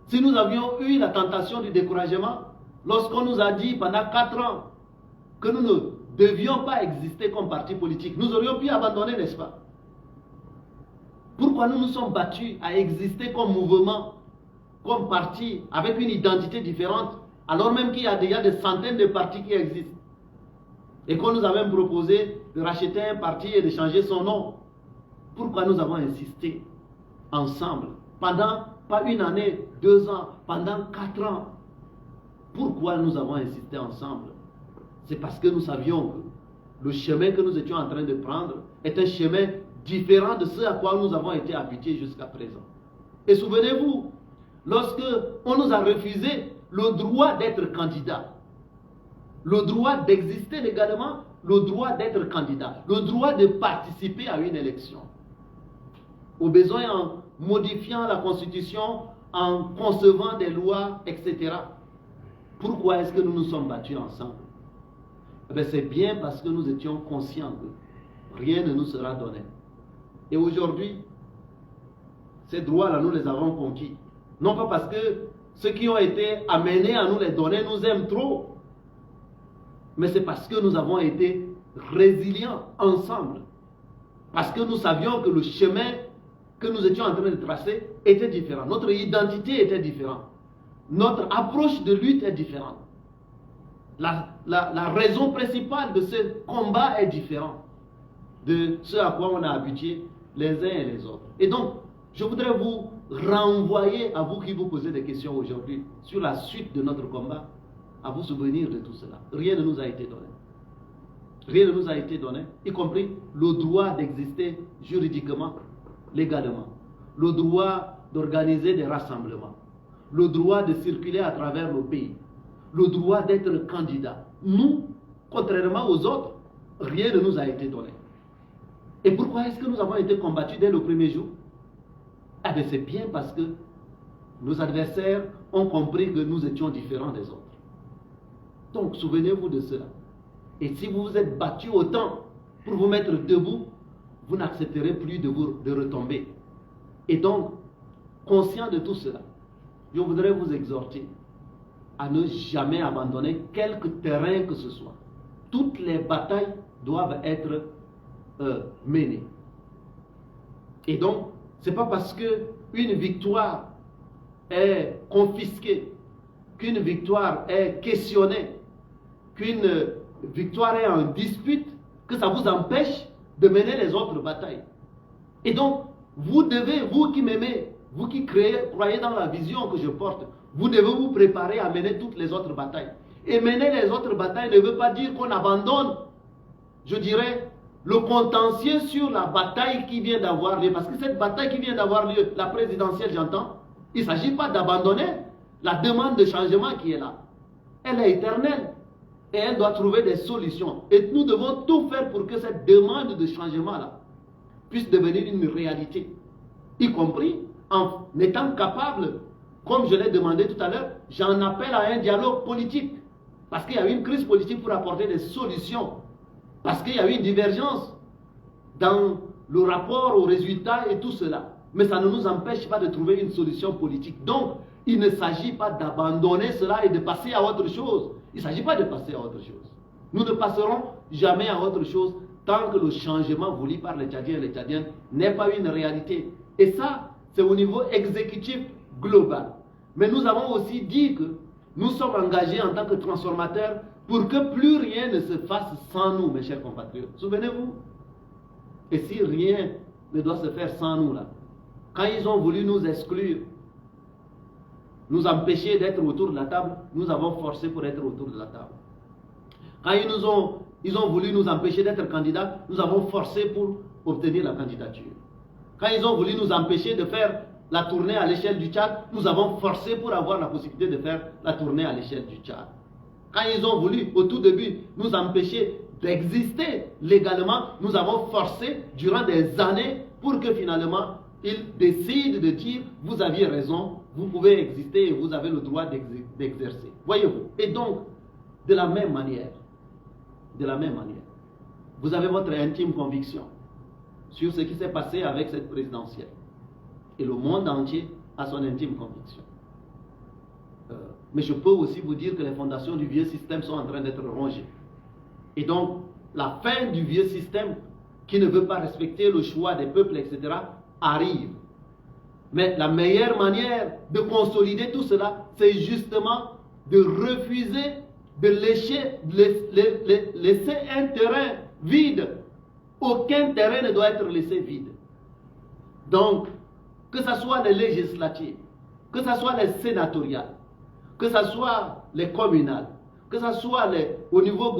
si nous avions eu la tentation du découragement, lorsqu'on nous a dit pendant 4 ans que nous ne devions pas exister comme parti politique, nous aurions pu abandonner, n'est-ce pas? Pourquoi nous nous sommes battus à exister comme mouvement, comme parti, avec une identité différente, alors même qu'il y a déjà des centaines de partis qui existent? Et qu'on nous a même proposé de racheter un parti et de changer son nom. Pourquoi nous avons insisté ensemble, pendant pas une année, 2 ans, pendant 4 ans? Pourquoi nous avons insisté ensemble? C'est parce que nous savions que le chemin que nous étions en train de prendre est un chemin différent de ce à quoi nous avons été habitués jusqu'à présent. Et souvenez-vous, lorsque on nous a refusé le droit d'être candidat, le droit d'exister légalement, le droit d'être candidat, le droit de participer à une élection, au besoin en modifiant la Constitution, en concevant des lois, etc. Pourquoi est-ce que nous nous sommes battus ensemble? C'est bien parce que nous étions conscients que rien ne nous sera donné. Et aujourd'hui, ces droits-là, nous les avons conquis. Non pas parce que ceux qui ont été amenés à nous les donner nous aiment trop, mais c'est parce que nous avons été résilients ensemble. Parce que nous savions que le chemin que nous étions en train de tracer était différent. Notre identité était différente. Notre approche de lutte est différente. La raison principale de ce combat est différente de ce à quoi on a habitué les uns et les autres. Et donc, je voudrais vous renvoyer, à vous qui vous posez des questions aujourd'hui, sur la suite de notre combat, à vous souvenir de tout cela. Rien ne nous a été donné. Rien ne nous a été donné, y compris le droit d'exister juridiquement, légalement, le droit d'organiser des rassemblements, le droit de circuler à travers le pays, le droit d'être candidat. Nous, contrairement aux autres, rien ne nous a été donné. Et pourquoi est-ce que nous avons été combattus dès le premier jour? C'est bien parce que nos adversaires ont compris que nous étions différents des autres. Donc, souvenez-vous de cela. Et si vous vous êtes battus autant pour vous mettre debout, vous n'accepterez plus de retomber. Et donc, conscient de tout cela, je voudrais vous exhorter à ne jamais abandonner quelque terrain que ce soit. Toutes les batailles doivent être menées. Et donc, ce n'est pas parce qu'une victoire est confisquée, qu'une victoire est questionnée, qu'une victoire est en dispute, que ça vous empêche de mener les autres batailles. Et donc, vous devez, vous qui m'aimez, vous qui croyez dans la vision que je porte, vous devez vous préparer à mener toutes les autres batailles. Et mener les autres batailles ne veut pas dire qu'on abandonne, je dirais, le contentieux sur la bataille qui vient d'avoir lieu. Parce que cette bataille qui vient d'avoir lieu, la présidentielle, j'entends, il ne s'agit pas d'abandonner la demande de changement qui est là. Elle est éternelle. Et elle doit trouver des solutions. Et nous devons tout faire pour que cette demande de changement-là puisse devenir une réalité. Y compris en étant capable, comme je l'ai demandé tout à l'heure, j'en appelle à un dialogue politique. Parce qu'il y a une crise politique pour apporter des solutions. Parce qu'il y a eu une divergence dans le rapport aux résultats et tout cela. Mais ça ne nous empêche pas de trouver une solution politique. Donc, il ne s'agit pas d'abandonner cela et de passer à autre chose. Il ne s'agit pas de passer à autre chose. Nous ne passerons jamais à autre chose tant que le changement voulu par les Tchadiens et les Tchadiennes n'est pas une réalité. Et ça, c'est au niveau exécutif global. Mais nous avons aussi dit que nous sommes engagés en tant que transformateurs pour que plus rien ne se fasse sans nous, mes chers compatriotes. Souvenez-vous. Et si rien ne doit se faire sans nous, là, quand ils ont voulu nous exclure, nous empêcher d'être autour de la table, nous avons forcé pour être autour de la table. Quand ils ont voulu nous empêcher d'être candidats, nous avons forcé pour obtenir la candidature. Quand ils ont voulu nous empêcher de faire la tournée à l'échelle du Tchad, nous avons forcé pour avoir la possibilité de faire la tournée à l'échelle du Tchad. Quand ils ont voulu, au tout début, nous empêcher d'exister légalement, nous avons forcé durant des années pour que finalement, ils décident de dire, vous aviez raison, vous pouvez exister et vous avez le droit d'exercer. Voyez-vous. Et donc, de la même manière, vous avez votre intime conviction sur ce qui s'est passé avec cette présidentielle. Et le monde entier a son intime conviction. Mais je peux aussi vous dire que les fondations du vieux système sont en train d'être rongées. Et donc, la fin du vieux système, qui ne veut pas respecter le choix des peuples, etc., arrive. Mais la meilleure manière de consolider tout cela, c'est justement de refuser de laisser un terrain vide. Aucun terrain ne doit être laissé vide. Donc, que ce soit les législatives, que ce soit les sénatoriales, que ce soit les communales, que ce soit au niveau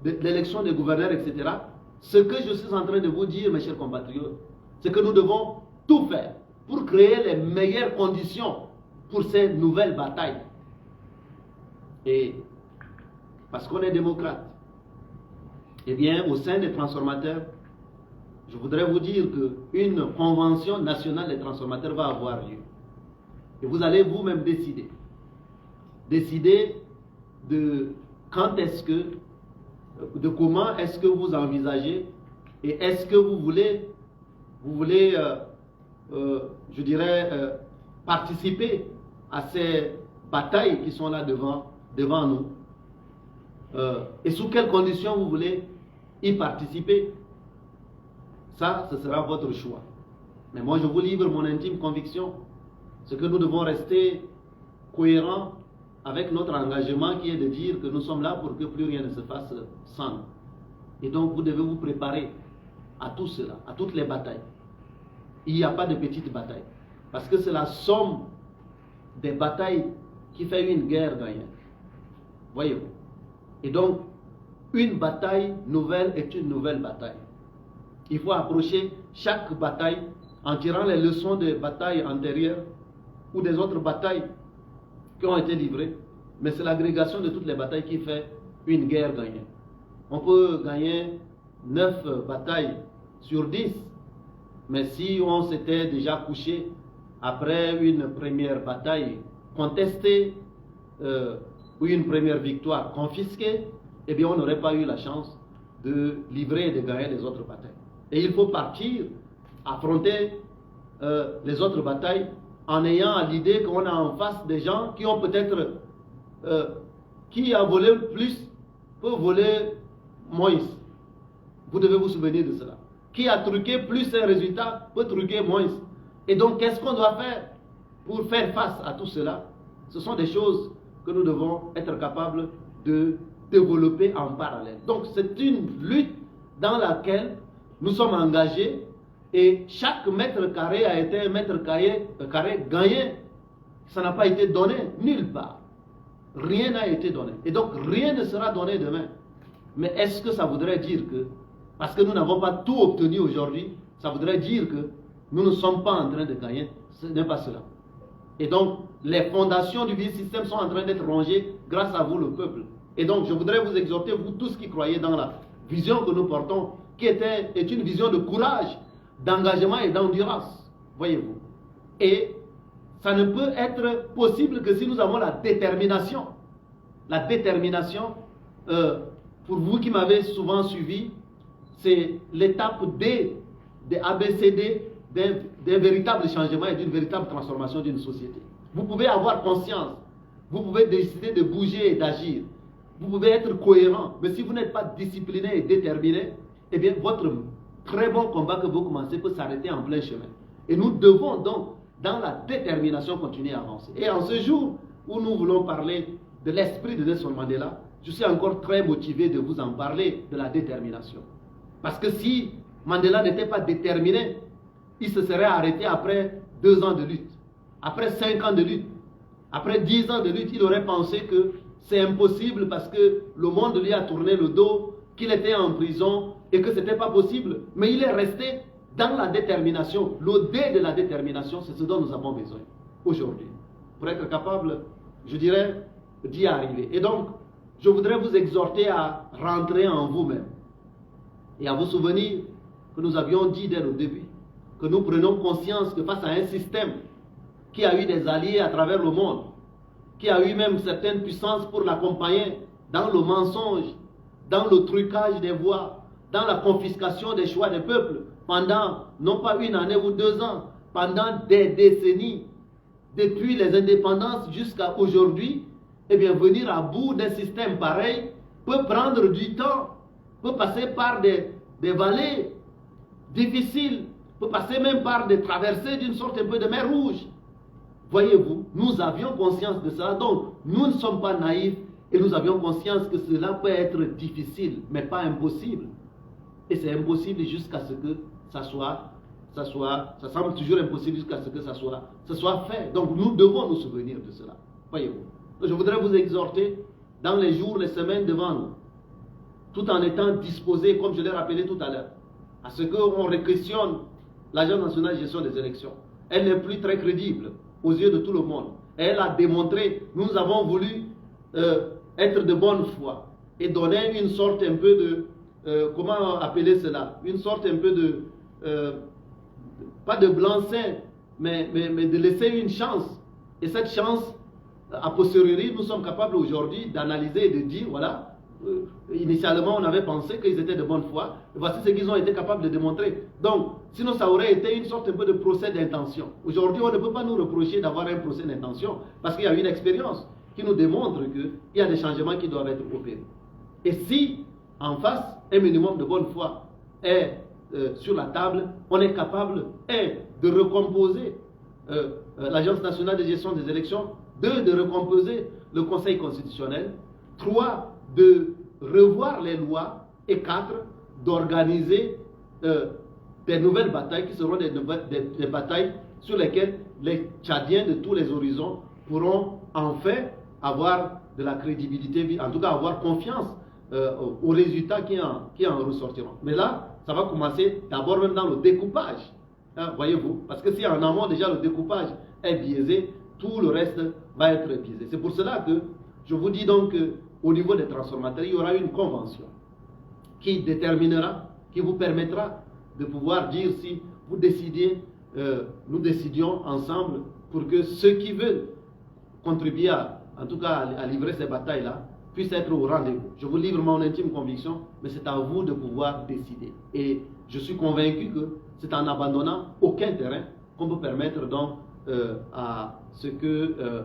de l'élection des gouverneurs, etc., ce que je suis en train de vous dire, mes chers compatriotes, c'est que nous devons tout faire pour créer les meilleures conditions pour ces nouvelles batailles. Et parce qu'on est démocrate, eh bien, au sein des transformateurs, je voudrais vous dire qu'une convention nationale des transformateurs va avoir lieu. Et vous allez vous-même décider. Décider de quand est-ce que, de comment est-ce que vous envisagez et est-ce que vous voulez je dirais, participer à ces batailles qui sont là devant nous. Et sous quelles conditions vous voulez y participer. Ça, ce sera votre choix. Mais moi, je vous livre mon intime conviction. C'est que nous devons rester cohérents avec notre engagement qui est de dire que nous sommes là pour que plus rien ne se fasse sans nous. Et donc, vous devez vous préparer à tout cela, à toutes les batailles. Il n'y a pas de petites batailles. Parce que c'est la somme des batailles qui fait une guerre gagnante. Voyez-vous. Et donc, une bataille nouvelle est une nouvelle bataille. Il faut approcher chaque bataille en tirant les leçons des batailles antérieures ou des autres batailles qui ont été livrées. Mais c'est l'agrégation de toutes les batailles qui fait une guerre gagnante. On peut gagner 9 batailles sur 10. Mais si on s'était déjà couché après une première bataille contestée ou une première victoire confisquée, eh bien on n'aurait pas eu la chance de livrer et de gagner les autres batailles. Et il faut partir, affronter les autres batailles en ayant à l'idée qu'on a en face des gens qui ont peut-être, qui a volé plus, peut voler moins. Vous devez vous souvenir de cela. Qui a truqué plus un résultat peut truquer moins. Et donc, qu'est-ce qu'on doit faire pour faire face à tout cela? Ce sont des choses que nous devons être capables de développer en parallèle. Donc, c'est une lutte dans laquelle nous sommes engagés et chaque mètre carré a été un mètre carré gagné. Ça n'a pas été donné nulle part. Rien n'a été donné. Et donc, rien ne sera donné demain. Mais est-ce que ça voudrait dire que, parce que nous n'avons pas tout obtenu aujourd'hui, ça voudrait dire que nous ne sommes pas en train de gagner? Ce n'est pas cela. Et donc, les fondations du vieux système sont en train d'être rongées grâce à vous, le peuple. Et donc, je voudrais vous exhorter, vous tous qui croyez dans la vision que nous portons, qui est une vision de courage, d'engagement et d'endurance. Voyez-vous. Et ça ne peut être possible que si nous avons la détermination. La détermination, pour vous qui m'avez souvent suivi, c'est l'étape D, des ABCD, d'un véritable changement et d'une véritable transformation d'une société. Vous pouvez avoir conscience, vous pouvez décider de bouger et d'agir, vous pouvez être cohérent, mais si vous n'êtes pas discipliné et déterminé, eh bien votre très bon combat que vous commencez peut s'arrêter en plein chemin. Et nous devons donc, dans la détermination, continuer à avancer. Et en ce jour où nous voulons parler de l'esprit de Nelson Mandela, je suis encore très motivé de vous en parler, de la détermination. Parce que si Mandela n'était pas déterminé, il se serait arrêté après 2 ans de lutte, après 5 ans de lutte, après 10 ans de lutte. Il aurait pensé que c'est impossible parce que le monde lui a tourné le dos, qu'il était en prison et que ce n'était pas possible. Mais il est resté dans la détermination. Le D de la détermination, c'est ce dont nous avons besoin aujourd'hui pour être capable, je dirais, d'y arriver. Et donc, je voudrais vous exhorter à rentrer en vous-même et à vous souvenir que nous avions dit dès le début que nous prenons conscience que face à un système qui a eu des alliés à travers le monde, qui a eu même certaines puissances pour l'accompagner dans le mensonge, dans le trucage des voix, dans la confiscation des choix des peuples, pendant non pas 1 année ou 2 ans, pendant des décennies, depuis les indépendances jusqu'à aujourd'hui, eh bien venir à bout d'un système pareil peut prendre du temps, peut passer par des vallées difficiles, peut passer même par des traversées d'une sorte un peu de mer Rouge. Voyez-vous, nous avions conscience de cela, donc nous ne sommes pas naïfs et nous avions conscience que cela peut être difficile, mais pas impossible. Et c'est impossible jusqu'à ce que ça semble toujours impossible jusqu'à ce que ça soit fait. Donc nous devons nous souvenir de cela. Voyez-vous. Je voudrais vous exhorter dans les jours, les semaines devant nous, tout en étant disposé, comme je l'ai rappelé tout à l'heure, à ce qu'on réquestionne l'Agence nationale de gestion des élections. Elle n'est plus très crédible aux yeux de tout le monde. Et elle a démontré, nous avons voulu être de bonne foi et donner une sorte un peu de, comment appeler cela, une sorte un peu de, pas de blanc-seing, mais de laisser une chance. Et cette chance, a posteriori, nous sommes capables aujourd'hui d'analyser et de dire, voilà, initialement on avait pensé qu'ils étaient de bonne foi, et voici ce qu'ils ont été capables de démontrer. Donc, sinon ça aurait été une sorte un peu de procès d'intention. Aujourd'hui, on ne peut pas nous reprocher d'avoir un procès d'intention, parce qu'il y a une expérience qui nous démontre qu'il y a des changements qui doivent être opérés. Et si, en face, un minimum de bonne foi est sur la table, on est capable, de recomposer l'Agence nationale de gestion des élections, de recomposer le Conseil constitutionnel, 3, de revoir les lois, et 4, d'organiser des nouvelles batailles qui seront des batailles sur lesquelles les Tchadiens de tous les horizons pourront enfin avoir de la crédibilité, en tout cas avoir confiance aux résultats qui en ressortiront. Mais là, ça va commencer d'abord même dans le découpage, hein, voyez-vous, parce que si en amont déjà le découpage est biaisé, tout le reste va être biaisé. C'est pour cela que je vous dis donc qu'au niveau des transformateurs, il y aura une convention qui déterminera, qui vous permettra de pouvoir dire si vous décidez, nous décidions ensemble pour que ceux qui veulent contribuer en tout cas à livrer ces batailles-là puissent être au rendez-vous. Je vous livre mon intime conviction, mais c'est à vous de pouvoir décider. Et je suis convaincu que c'est en abandonnant aucun terrain qu'on peut permettre donc à ce que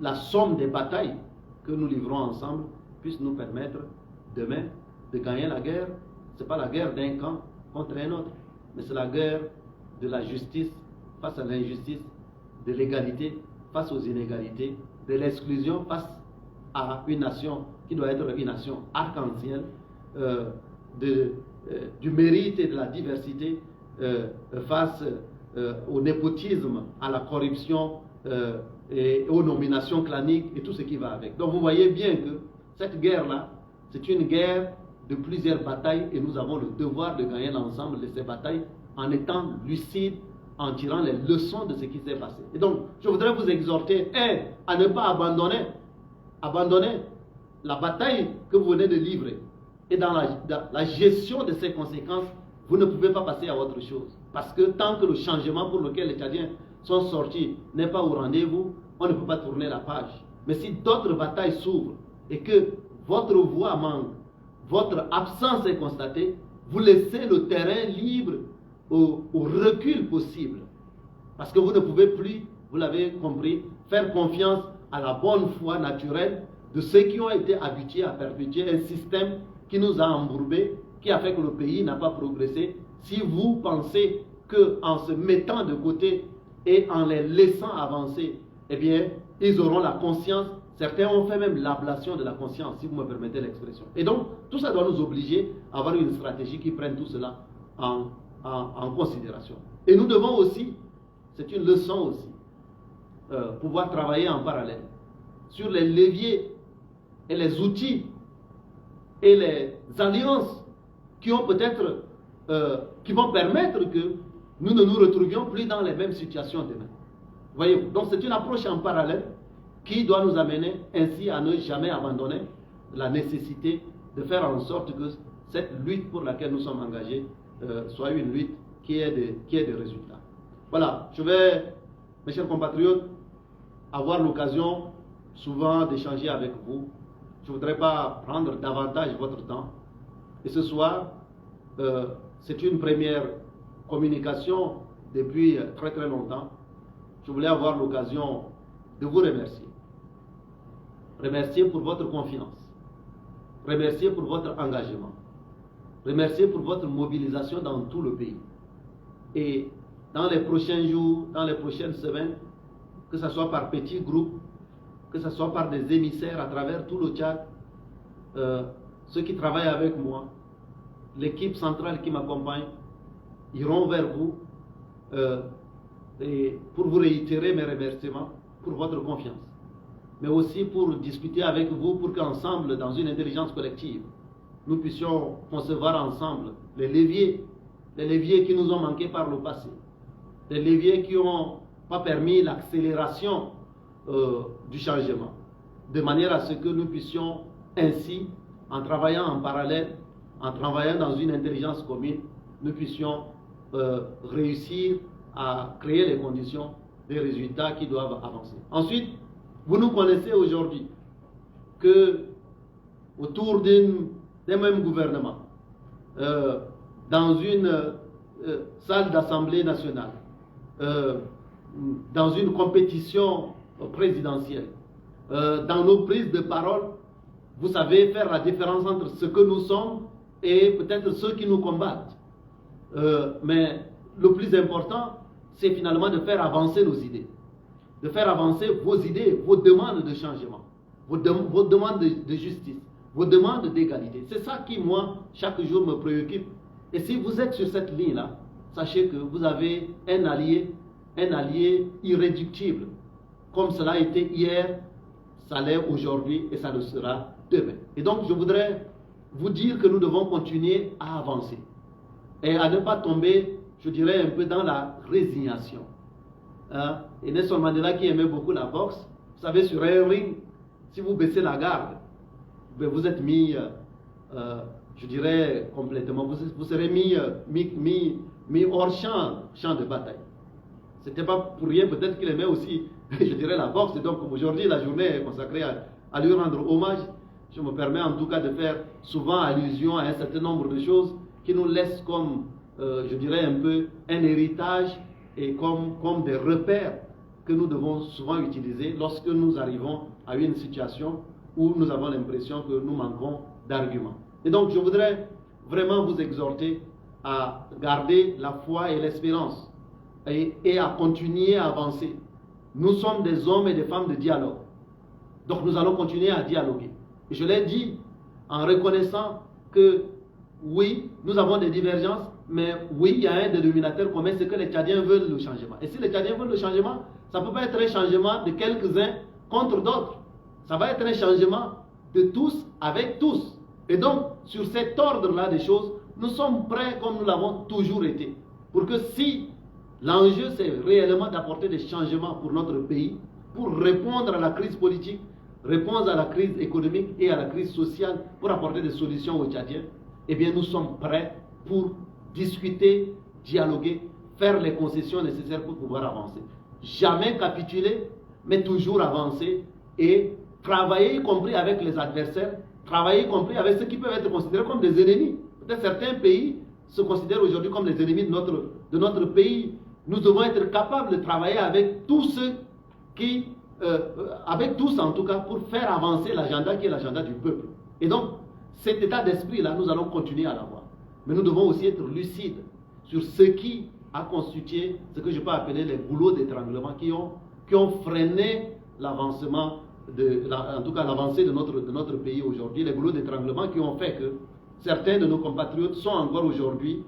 la somme des batailles que nous livrons ensemble puisse nous permettre demain de gagner la guerre. Ce n'est pas la guerre d'un camp contre un autre, mais c'est la guerre de la justice face à l'injustice, de l'égalité face aux inégalités, de l'exclusion face à une nation qui doit être une nation arc-en-ciel, du mérite et de la diversité face au népotisme, à la corruption et aux nominations claniques et tout ce qui va avec. Donc vous voyez bien que cette guerre-là, c'est une guerre de plusieurs batailles et nous avons le devoir de gagner l'ensemble de ces batailles en étant lucides, en tirant les leçons de ce qui s'est passé. Et donc, je voudrais vous exhorter, à ne pas abandonner la bataille que vous venez de livrer. Et dans la gestion de ces conséquences, vous ne pouvez pas passer à autre chose. Parce que tant que le changement pour lequel les Tchadiens sont sortis n'est pas au rendez-vous, on ne peut pas tourner la page. Mais si d'autres batailles s'ouvrent et que votre voix manque, votre absence est constatée, vous laissez le terrain libre au recul possible. Parce que vous ne pouvez plus, vous l'avez compris, faire confiance à la bonne foi naturelle de ceux qui ont été habitués à perpétuer un système qui nous a embourbés, qui a fait que le pays n'a pas progressé. Si vous pensez qu'en se mettant de côté et en les laissant avancer, eh bien, ils auront la conscience. Certains ont fait même l'ablation de la conscience, si vous me permettez l'expression. Et donc, tout ça doit nous obliger à avoir une stratégie qui prenne tout cela en considération. Et nous devons aussi, c'est une leçon aussi, pouvoir travailler en parallèle sur les leviers et les outils et les alliances qui ont peut-être, qui vont permettre que nous ne nous retrouvions plus dans les mêmes situations demain. Voyez-vous, donc c'est une approche en parallèle qui doit nous amener ainsi à ne jamais abandonner la nécessité de faire en sorte que cette lutte pour laquelle nous sommes engagés soit une lutte qui ait des résultats. Voilà, je vais, mes chers compatriotes, avoir l'occasion souvent d'échanger avec vous. Je ne voudrais pas prendre davantage votre temps. Et ce soir, c'est une première communication depuis très très longtemps. Je voulais avoir l'occasion de vous remercier. Remercier pour votre confiance. Remercier pour votre engagement. Remercier pour votre mobilisation dans tout le pays. Et dans les prochains jours, dans les prochaines semaines, que ce soit par petits groupes, que ce soit par des émissaires à travers tout le Tchad, ceux qui travaillent avec moi, l'équipe centrale qui m'accompagne, iront vers vous et pour vous réitérer mes remerciements pour votre confiance. mais aussi pour discuter avec vous, pour qu'ensemble, dans une intelligence collective, nous puissions concevoir ensemble les leviers qui nous ont manqué par le passé, les leviers qui n'ont pas permis l'accélération du changement, de manière à ce que nous puissions ainsi, en travaillant en parallèle, en travaillant dans une intelligence commune, nous puissions réussir à créer les conditions des résultats qui doivent avancer. Ensuite, vous nous connaissez aujourd'hui que autour d'un même gouvernement, dans une salle d'Assemblée nationale, dans une compétition présidentielle, dans nos prises de parole, vous savez faire la différence entre ce que nous sommes et peut-être ceux qui nous combattent. Mais le plus important, c'est finalement de faire avancer nos idées, de faire avancer vos idées, vos demandes de changement, vos demandes de justice, vos demandes d'égalité. C'est ça qui, moi, chaque jour me préoccupe. Et si vous êtes sur cette ligne-là, sachez que vous avez un allié irréductible. Comme cela a été hier, ça l'est aujourd'hui et ça le sera demain. Et donc, je voudrais vous dire que nous devons continuer à avancer et à ne pas tomber, je dirais, un peu dans la résignation. Et Nelson Mandela, qui aimait beaucoup la boxe, vous savez, sur un ring, si vous baissez la garde, vous êtes mis, je dirais, complètement, vous serez mis hors champ de bataille. Ce n'était pas pour rien, peut-être qu'il aimait aussi, je dirais, la boxe. Et donc, aujourd'hui, la journée est consacrée à lui rendre hommage. Je me permets en tout cas de faire souvent allusion à un certain nombre de choses qui nous laissent comme, je dirais, un peu un héritage et comme des repères que nous devons souvent utiliser lorsque nous arrivons à une situation où nous avons l'impression que nous manquons d'arguments. Et donc, je voudrais vraiment vous exhorter à garder la foi et l'espérance et à continuer à avancer. Nous sommes des hommes et des femmes de dialogue. Donc, nous allons continuer à dialoguer. Et je l'ai dit en reconnaissant que oui, nous avons des divergences, mais oui, il y a un dénominateur commun, c'est que les Tchadiens veulent le changement. Et si les Tchadiens veulent le changement, ça ne peut pas être un changement de quelques-uns contre d'autres. Ça va être un changement de tous avec tous. Et donc, sur cet ordre-là des choses, nous sommes prêts comme nous l'avons toujours été. Pour que si l'enjeu, c'est réellement d'apporter des changements pour notre pays, pour répondre à la crise politique, répondre à la crise économique et à la crise sociale, pour apporter des solutions aux Tchadiens, eh bien, nous sommes prêts pour discuter, dialoguer, faire les concessions nécessaires pour pouvoir avancer. Jamais capituler, mais toujours avancer et travailler, y compris avec les adversaires, travailler, y compris avec ceux qui peuvent être considérés comme des ennemis. Peut-être certains pays se considèrent aujourd'hui comme les ennemis de notre pays. Nous devons être capables de travailler avec tous ceux qui, avec tous en tout cas, pour faire avancer l'agenda qui est l'agenda du peuple. Et donc, cet état d'esprit-là, nous allons continuer à l'avoir. Mais nous devons aussi être lucides sur ce qui a constitué ce que je peux appeler les goulots d'étranglement qui ont freiné l'avancement, en tout cas l'avancée de notre pays aujourd'hui, les goulots d'étranglement qui ont fait que certains de nos compatriotes sont encore aujourd'hui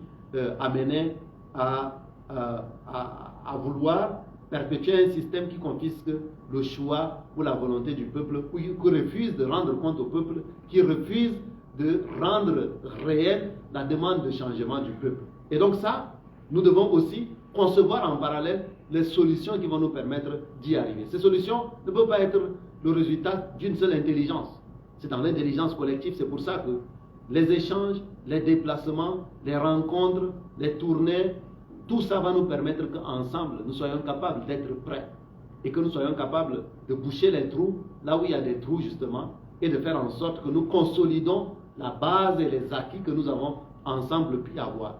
amenés à vouloir perpétuer un système qui confisque le choix ou la volonté du peuple, qui refuse de rendre compte au peuple, qui refuse de rendre réelle la demande de changement du peuple. Et donc ça, nous devons aussi concevoir en parallèle les solutions qui vont nous permettre d'y arriver. Ces solutions ne peuvent pas être le résultat d'une seule intelligence. C'est dans l'intelligence collective, c'est pour ça que les échanges, les déplacements, les rencontres, les tournées, tout ça va nous permettre qu'ensemble, nous soyons capables d'être prêts et que nous soyons capables de boucher les trous, là où il y a des trous justement, et de faire en sorte que nous consolidons la base et les acquis que nous avons ensemble pu avoir.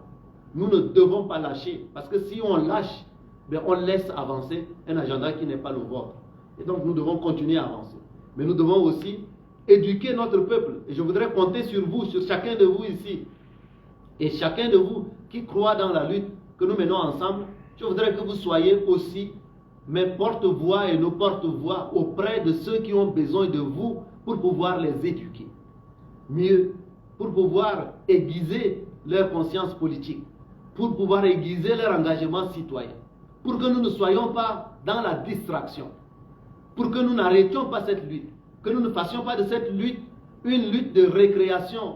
Nous ne devons pas lâcher, parce que si on lâche, bien on laisse avancer un agenda qui n'est pas le vôtre. Et donc nous devons continuer à avancer. Mais nous devons aussi éduquer notre peuple. Et je voudrais compter sur vous, sur chacun de vous ici, et chacun de vous qui croit dans la lutte que nous menons ensemble. Je voudrais que vous soyez aussi mes porte-voix et nos porte-voix auprès de ceux qui ont besoin de vous pour pouvoir les éduquer. Mieux, pour pouvoir aiguiser leur conscience politique, pour pouvoir aiguiser leur engagement citoyen, pour que nous ne soyons pas dans la distraction. pour que nous n'arrêtions pas cette lutte, que nous ne fassions pas de cette lutte une lutte de récréation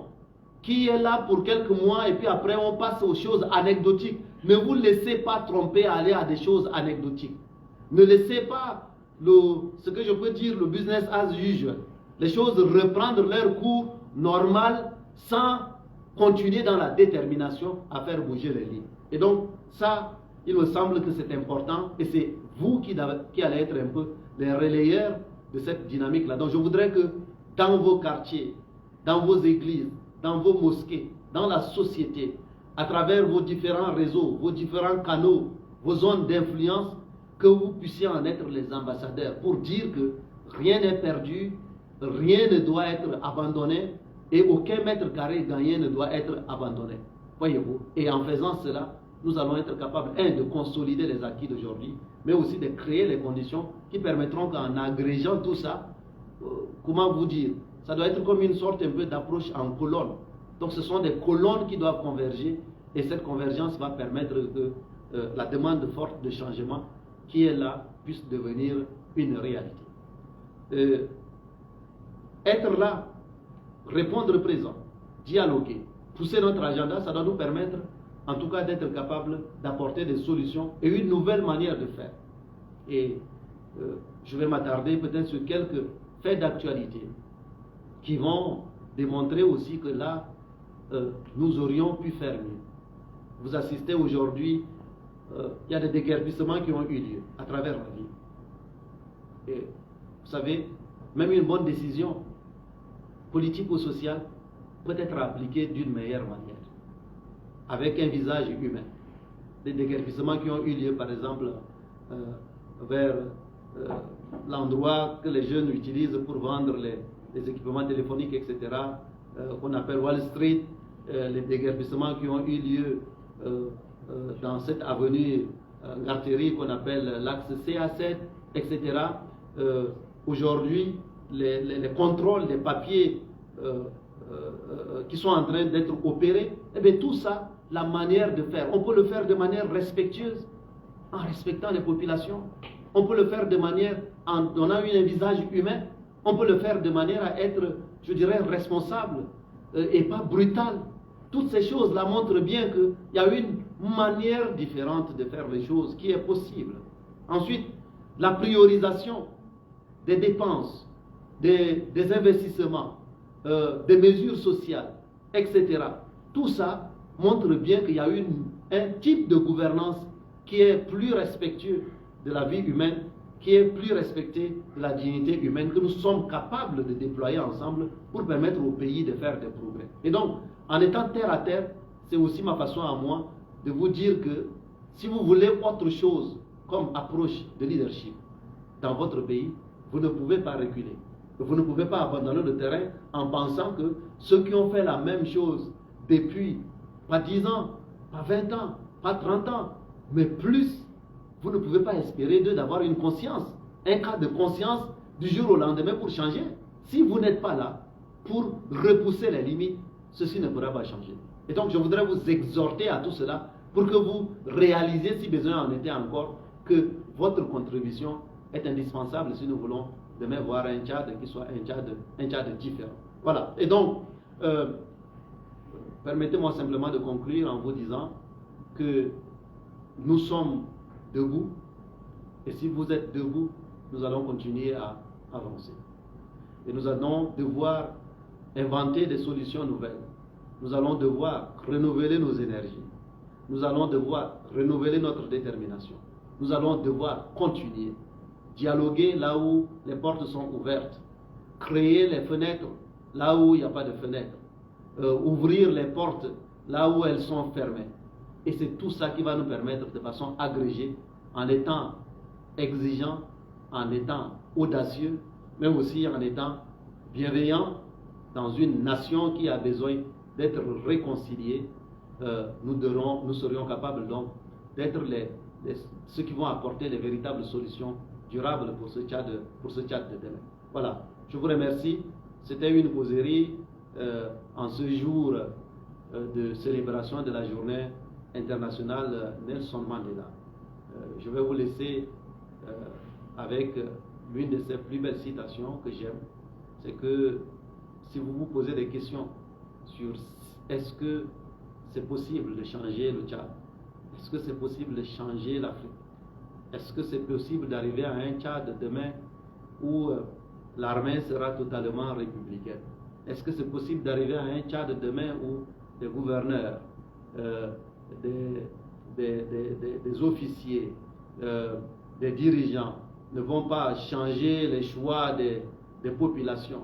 qui est là pour quelques mois et puis après on passe aux choses anecdotiques. Ne vous laissez pas tromper à aller à des choses anecdotiques. Ne laissez pas ce que je peux dire le business as usual, les choses reprendre leur cours normal sans continuer dans la détermination à faire bouger les lignes. Et donc ça, il me semble que c'est important et c'est vous qui allez être un peu les relayeurs de cette dynamique-là. Donc je voudrais que dans vos quartiers, dans vos églises, dans vos mosquées, dans la société, à travers vos différents réseaux, vos différents canaux, vos zones d'influence, que vous puissiez en être les ambassadeurs pour dire que rien n'est perdu, rien ne doit être abandonné et aucun mètre carré gagné ne doit être abandonné. Voyez-vous? Et en faisant cela, nous allons être capables, de consolider les acquis d'aujourd'hui, mais aussi de créer les conditions qui permettront qu'en agrégeant tout ça, comment vous dire, ça doit être comme une sorte un peu d'approche en colonne. Donc ce sont des colonnes qui doivent converger et cette convergence va permettre que la demande forte de changement qui est là puisse devenir une réalité. Être là, répondre présent, dialoguer, pousser notre agenda, ça doit nous permettre en tout cas d'être capable d'apporter des solutions et une nouvelle manière de faire. Et je vais m'attarder peut-être sur quelques faits d'actualité qui vont démontrer aussi que là, nous aurions pu faire mieux. Vous assistez aujourd'hui, il y a des déguerpissements qui ont eu lieu à travers la ville. Et vous savez, même une bonne décision politique ou sociale peut être appliquée d'une meilleure manière, avec un visage humain. Des déguerpissements qui ont eu lieu, par exemple, vers l'endroit que les jeunes utilisent pour vendre les équipements téléphoniques, etc., qu'on appelle Wall Street, les déguerpissements qui ont eu lieu dans cette avenue Garterie qu'on appelle l'axe CA7, etc. Aujourd'hui, les contrôles des papiers qui sont en train d'être opérés, et bien tout ça, la manière de faire, on peut le faire de manière respectueuse, en respectant les populations. On peut le faire de manière, en donnant un visage humain. On peut le faire de manière à être, je dirais, responsable et pas brutal. Toutes ces choses-là montrent bien qu'il y a une manière différente de faire les choses qui est possible. Ensuite, la priorisation des dépenses, des investissements, des mesures sociales, etc. Tout ça montre bien qu'il y a un type de gouvernance qui est plus respectueux de la vie humaine, qui est plus respecté de la dignité humaine, que nous sommes capables de déployer ensemble pour permettre au pays de faire des progrès. Et donc, en étant terre à terre, c'est aussi ma façon à moi de vous dire que si vous voulez autre chose comme approche de leadership dans votre pays, vous ne pouvez pas reculer. Vous ne pouvez pas abandonner le terrain en pensant que ceux qui ont fait la même chose depuis, pas 10 ans, pas 20 ans, pas 30 ans, mais plus, vous ne pouvez pas espérer d'eux d'avoir une conscience, un cas de conscience du jour au lendemain pour changer. Si vous n'êtes pas là pour repousser les limites, ceci ne pourra pas changer. Et donc je voudrais vous exhorter à tout cela pour que vous réalisiez, si besoin en était encore, que votre contribution est indispensable si nous voulons demain voir un Tchad qui soit un Tchad différent. Voilà. Et donc, permettez-moi simplement de conclure en vous disant que nous sommes debout, et si vous êtes debout, nous allons continuer à avancer. Et nous allons devoir inventer des solutions nouvelles. Nous allons devoir renouveler nos énergies. Nous allons devoir renouveler notre détermination. Nous allons devoir continuer, dialoguer là où les portes sont ouvertes, créer les fenêtres là où il n'y a pas de fenêtres, ouvrir les portes là où elles sont fermées. Et c'est tout ça qui va nous permettre de façon agrégée, en étant exigeant, en étant audacieux, mais aussi en étant bienveillant dans une nation qui a besoin d'être réconciliée. Nous serions capables donc d'être ceux qui vont apporter les véritables solutions durables pour ce Tchad de demain. Voilà, je vous remercie. C'était une causerie en ce jour de célébration de la journée internationale Nelson Mandela. Je vais vous laisser avec l'une de ses plus belles citations que j'aime, c'est que si vous vous posez des questions sur est-ce que c'est possible de changer le Tchad, est-ce que c'est possible de changer l'Afrique, est-ce que c'est possible d'arriver à un Tchad demain où l'armée sera totalement républicaine, est-ce que c'est possible d'arriver à un Tchad demain où des gouverneurs, des officiers, des dirigeants ne vont pas changer les choix des populations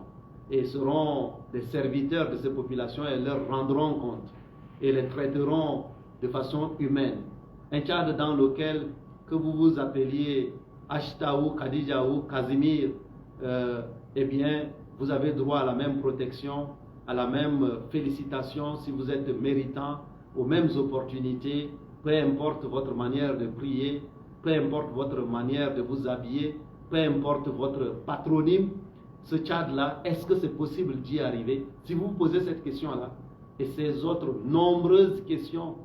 et seront des serviteurs de ces populations et leur rendront compte et les traiteront de façon humaine. Un Tchad dans lequel, que vous vous appeliez Ashtaou, Khadijaou, Casimir, eh bien, vous avez droit à la même protection, à la même félicitation si vous êtes méritant, aux mêmes opportunités, peu importe votre manière de prier, peu importe votre manière de vous habiller, peu importe votre patronyme. Ce Tchad-là, est-ce que c'est possible d'y arriver? Si vous vous posez cette question-là, et ces autres nombreuses questions,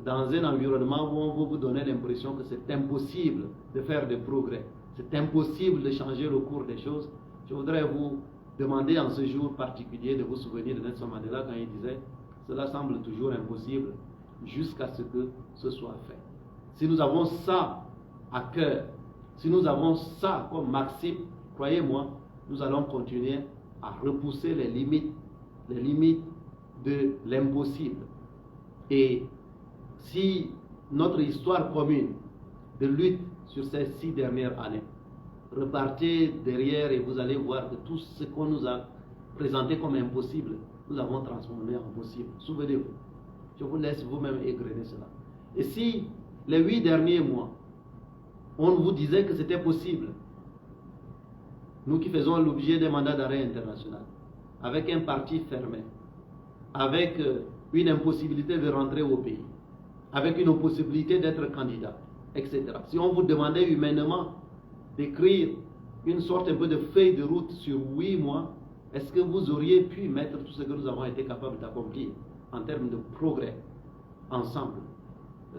dans un environnement où on va vous donner l'impression que c'est impossible de faire des progrès, c'est impossible de changer le cours des choses, je voudrais vous demander en ce jour particulier de vous souvenir de Nelson Mandela quand il disait « Cela semble toujours impossible jusqu'à ce que ce soit fait ». Si nous avons ça à cœur, si nous avons ça comme maxime, croyez-moi, nous allons continuer à repousser les limites de l'impossible. Et si notre histoire commune de lutte sur ces 6 dernières années, repartez derrière et vous allez voir que tout ce qu'on nous a présenté comme impossible, nous avons transformé en possible. Souvenez-vous, je vous laisse vous-même égrener cela. Et si les 8 derniers mois, on vous disait que c'était possible, nous qui faisons l'objet des mandats d'arrêt international, avec un parti fermé, avec une impossibilité de rentrer au pays, avec une impossibilité d'être candidat, etc. Si on vous demandait humainement d'écrire une sorte un peu de feuille de route sur 8 mois, est-ce que vous auriez pu mettre tout ce que nous avons été capables d'accomplir en termes de progrès ensemble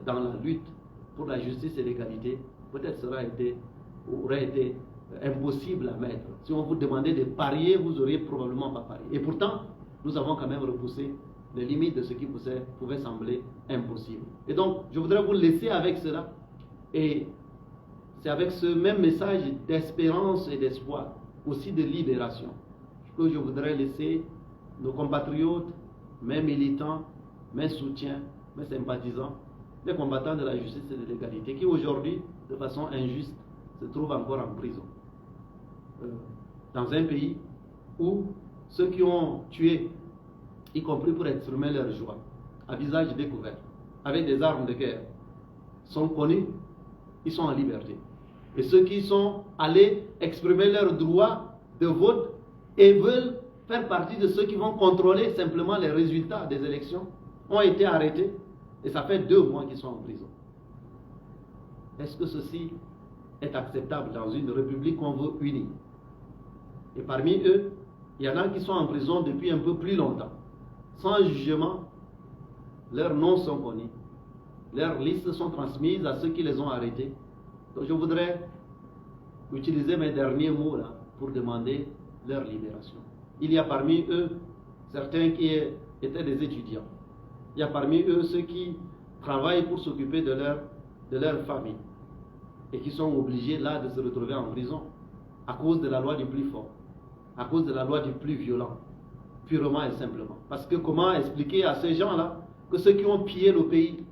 dans la lutte pour la justice et l'égalité? Peut-être aurait été impossible à mettre. Si on vous demandait de parier, vous n'auriez probablement pas parié. Et pourtant, nous avons quand même repoussé les limites de ce qui pouvait sembler impossible. Et donc, je voudrais vous laisser avec cela. Et c'est avec ce même message d'espérance et d'espoir, aussi de libération, que je voudrais laisser nos compatriotes, mes militants, mes soutiens, mes sympathisants, les combattants de la justice et de l'égalité, qui aujourd'hui, de façon injuste, se trouvent encore en prison. Dans un pays où ceux qui ont tué, y compris pour exprimer leur joie, à visage découvert, avec des armes de guerre, sont connus, ils sont en liberté. Et ceux qui sont allés exprimer leur droit de vote et veulent faire partie de ceux qui vont contrôler simplement les résultats des élections ont été arrêtés et ça fait 2 mois qu'ils sont en prison. Est-ce que ceci est acceptable dans une république qu'on veut unie? Et parmi eux, il y en a qui sont en prison depuis un peu plus longtemps. Sans jugement, leurs noms sont connus. Leurs listes sont transmises à ceux qui les ont arrêtés. Donc je voudrais utiliser mes derniers mots là pour demander leur libération. Il y a parmi eux certains qui étaient des étudiants. Il y a parmi eux ceux qui travaillent pour s'occuper de leur famille et qui sont obligés là de se retrouver en prison à cause de la loi du plus fort, à cause de la loi du plus violent, purement et simplement. Parce que comment expliquer à ces gens-là que ceux qui ont pillé le pays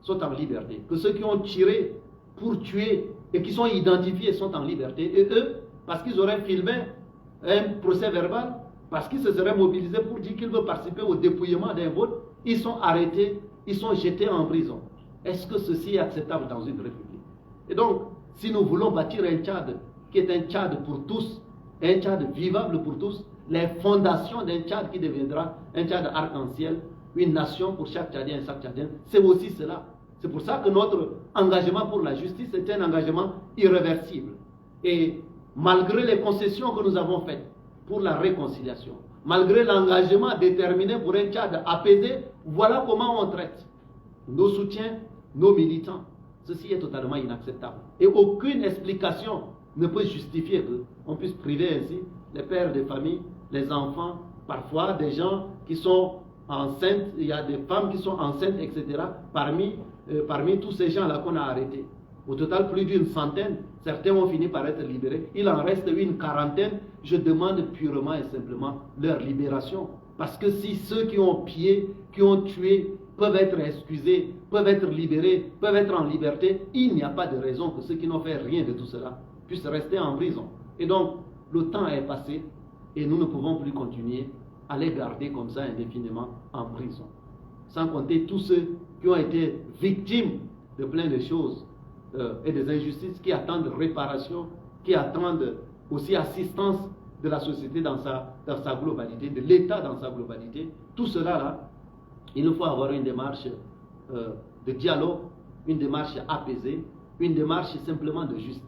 sont en liberté, que ceux qui ont tiré pour tuer et qui sont identifiés sont en liberté, et eux, parce qu'ils auraient filmé un procès verbal, parce qu'ils se seraient mobilisés pour dire qu'ils veulent participer au dépouillement d'un vote, ils sont arrêtés, ils sont jetés en prison. Est-ce que ceci est acceptable dans une république? Et donc, si nous voulons bâtir un Tchad qui est un Tchad pour tous, un Tchad vivable pour tous, les fondations d'un Tchad qui deviendra un Tchad arc-en-ciel, une nation pour chaque Tchadien et chaque Tchadien, c'est aussi cela. C'est pour ça que notre engagement pour la justice est un engagement irréversible. Et malgré les concessions que nous avons faites pour la réconciliation, malgré l'engagement déterminé pour un Tchad apaisé, voilà comment on traite nos soutiens, nos militants. Ceci est totalement inacceptable. Et aucune explication ne peut justifier qu'on puisse priver ainsi les pères de famille, les enfants, parfois des gens qui sont enceintes, il y a des femmes qui sont enceintes, etc. Parmi tous ces gens-là qu'on a arrêtés. Au total, plus d'une centaine, certains ont fini par être libérés. Il en reste une quarantaine. Je demande purement et simplement leur libération. Parce que si ceux qui ont pillé, qui ont tué, peuvent être excusés, peuvent être libérés, peuvent être en liberté, il n'y a pas de raison que ceux qui n'ont fait rien de tout cela puissent rester en prison. Et donc, le temps est passé et nous ne pouvons plus continuer à les garder comme ça indéfiniment en prison. Sans compter tous ceux qui ont été victimes de plein de choses et des injustices, qui attendent réparation, qui attendent aussi assistance de la société dans sa globalité, de l'État dans sa globalité. Tout cela là, il nous faut avoir une démarche de dialogue, une démarche apaisée, une démarche simplement de justice.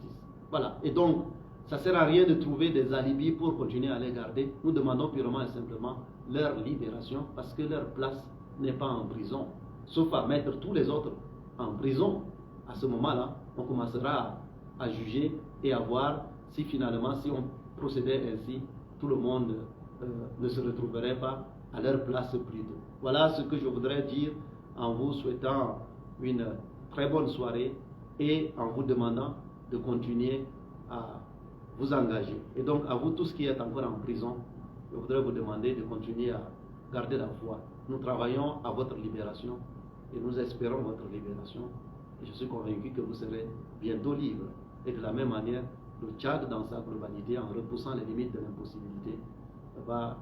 Voilà. Et donc, ça ne sert à rien de trouver des alibis pour continuer à les garder. Nous demandons purement et simplement leur libération parce que leur place n'est pas en prison. Sauf à mettre tous les autres en prison. À ce moment-là, on commencera à juger et à voir si finalement, si on procédait ainsi, tout le monde ne se retrouverait pas à leur place plus tôt. Voilà ce que je voudrais dire en vous souhaitant une très bonne soirée et en vous demandant de continuer à vous engager. Et donc à vous tous qui êtes encore en prison, je voudrais vous demander de continuer à garder la foi. Nous travaillons à votre libération et nous espérons votre libération. Et je suis convaincu que vous serez bientôt libre. Et de la même manière, le Tchad, dans sa globalité, en repoussant les limites de l'impossibilité, va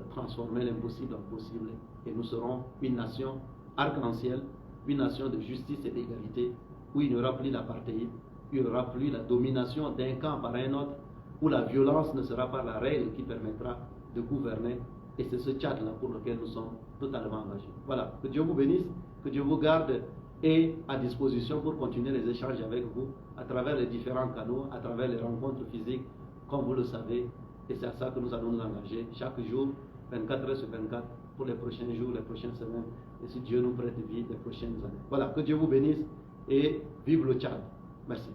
transformer l'impossible en possible. Et nous serons une nation arc-en-ciel, une nation de justice et d'égalité, où il n'y aura plus l'apartheid, il n'y aura plus la domination d'un camp par un autre, où la violence ne sera pas la règle qui permettra de gouverner. Et c'est ce Tchad-là pour lequel nous sommes totalement engagés. Voilà, que Dieu vous bénisse, que Dieu vous garde et à disposition pour continuer les échanges avec vous à travers les différents canaux, à travers les rencontres physiques, comme vous le savez. Et c'est à ça que nous allons nous engager chaque jour, 24 heures sur 24, pour les prochains jours, les prochaines semaines, et si Dieu nous prête vie, les prochaines années. Voilà, que Dieu vous bénisse et vive le Tchad. Merci.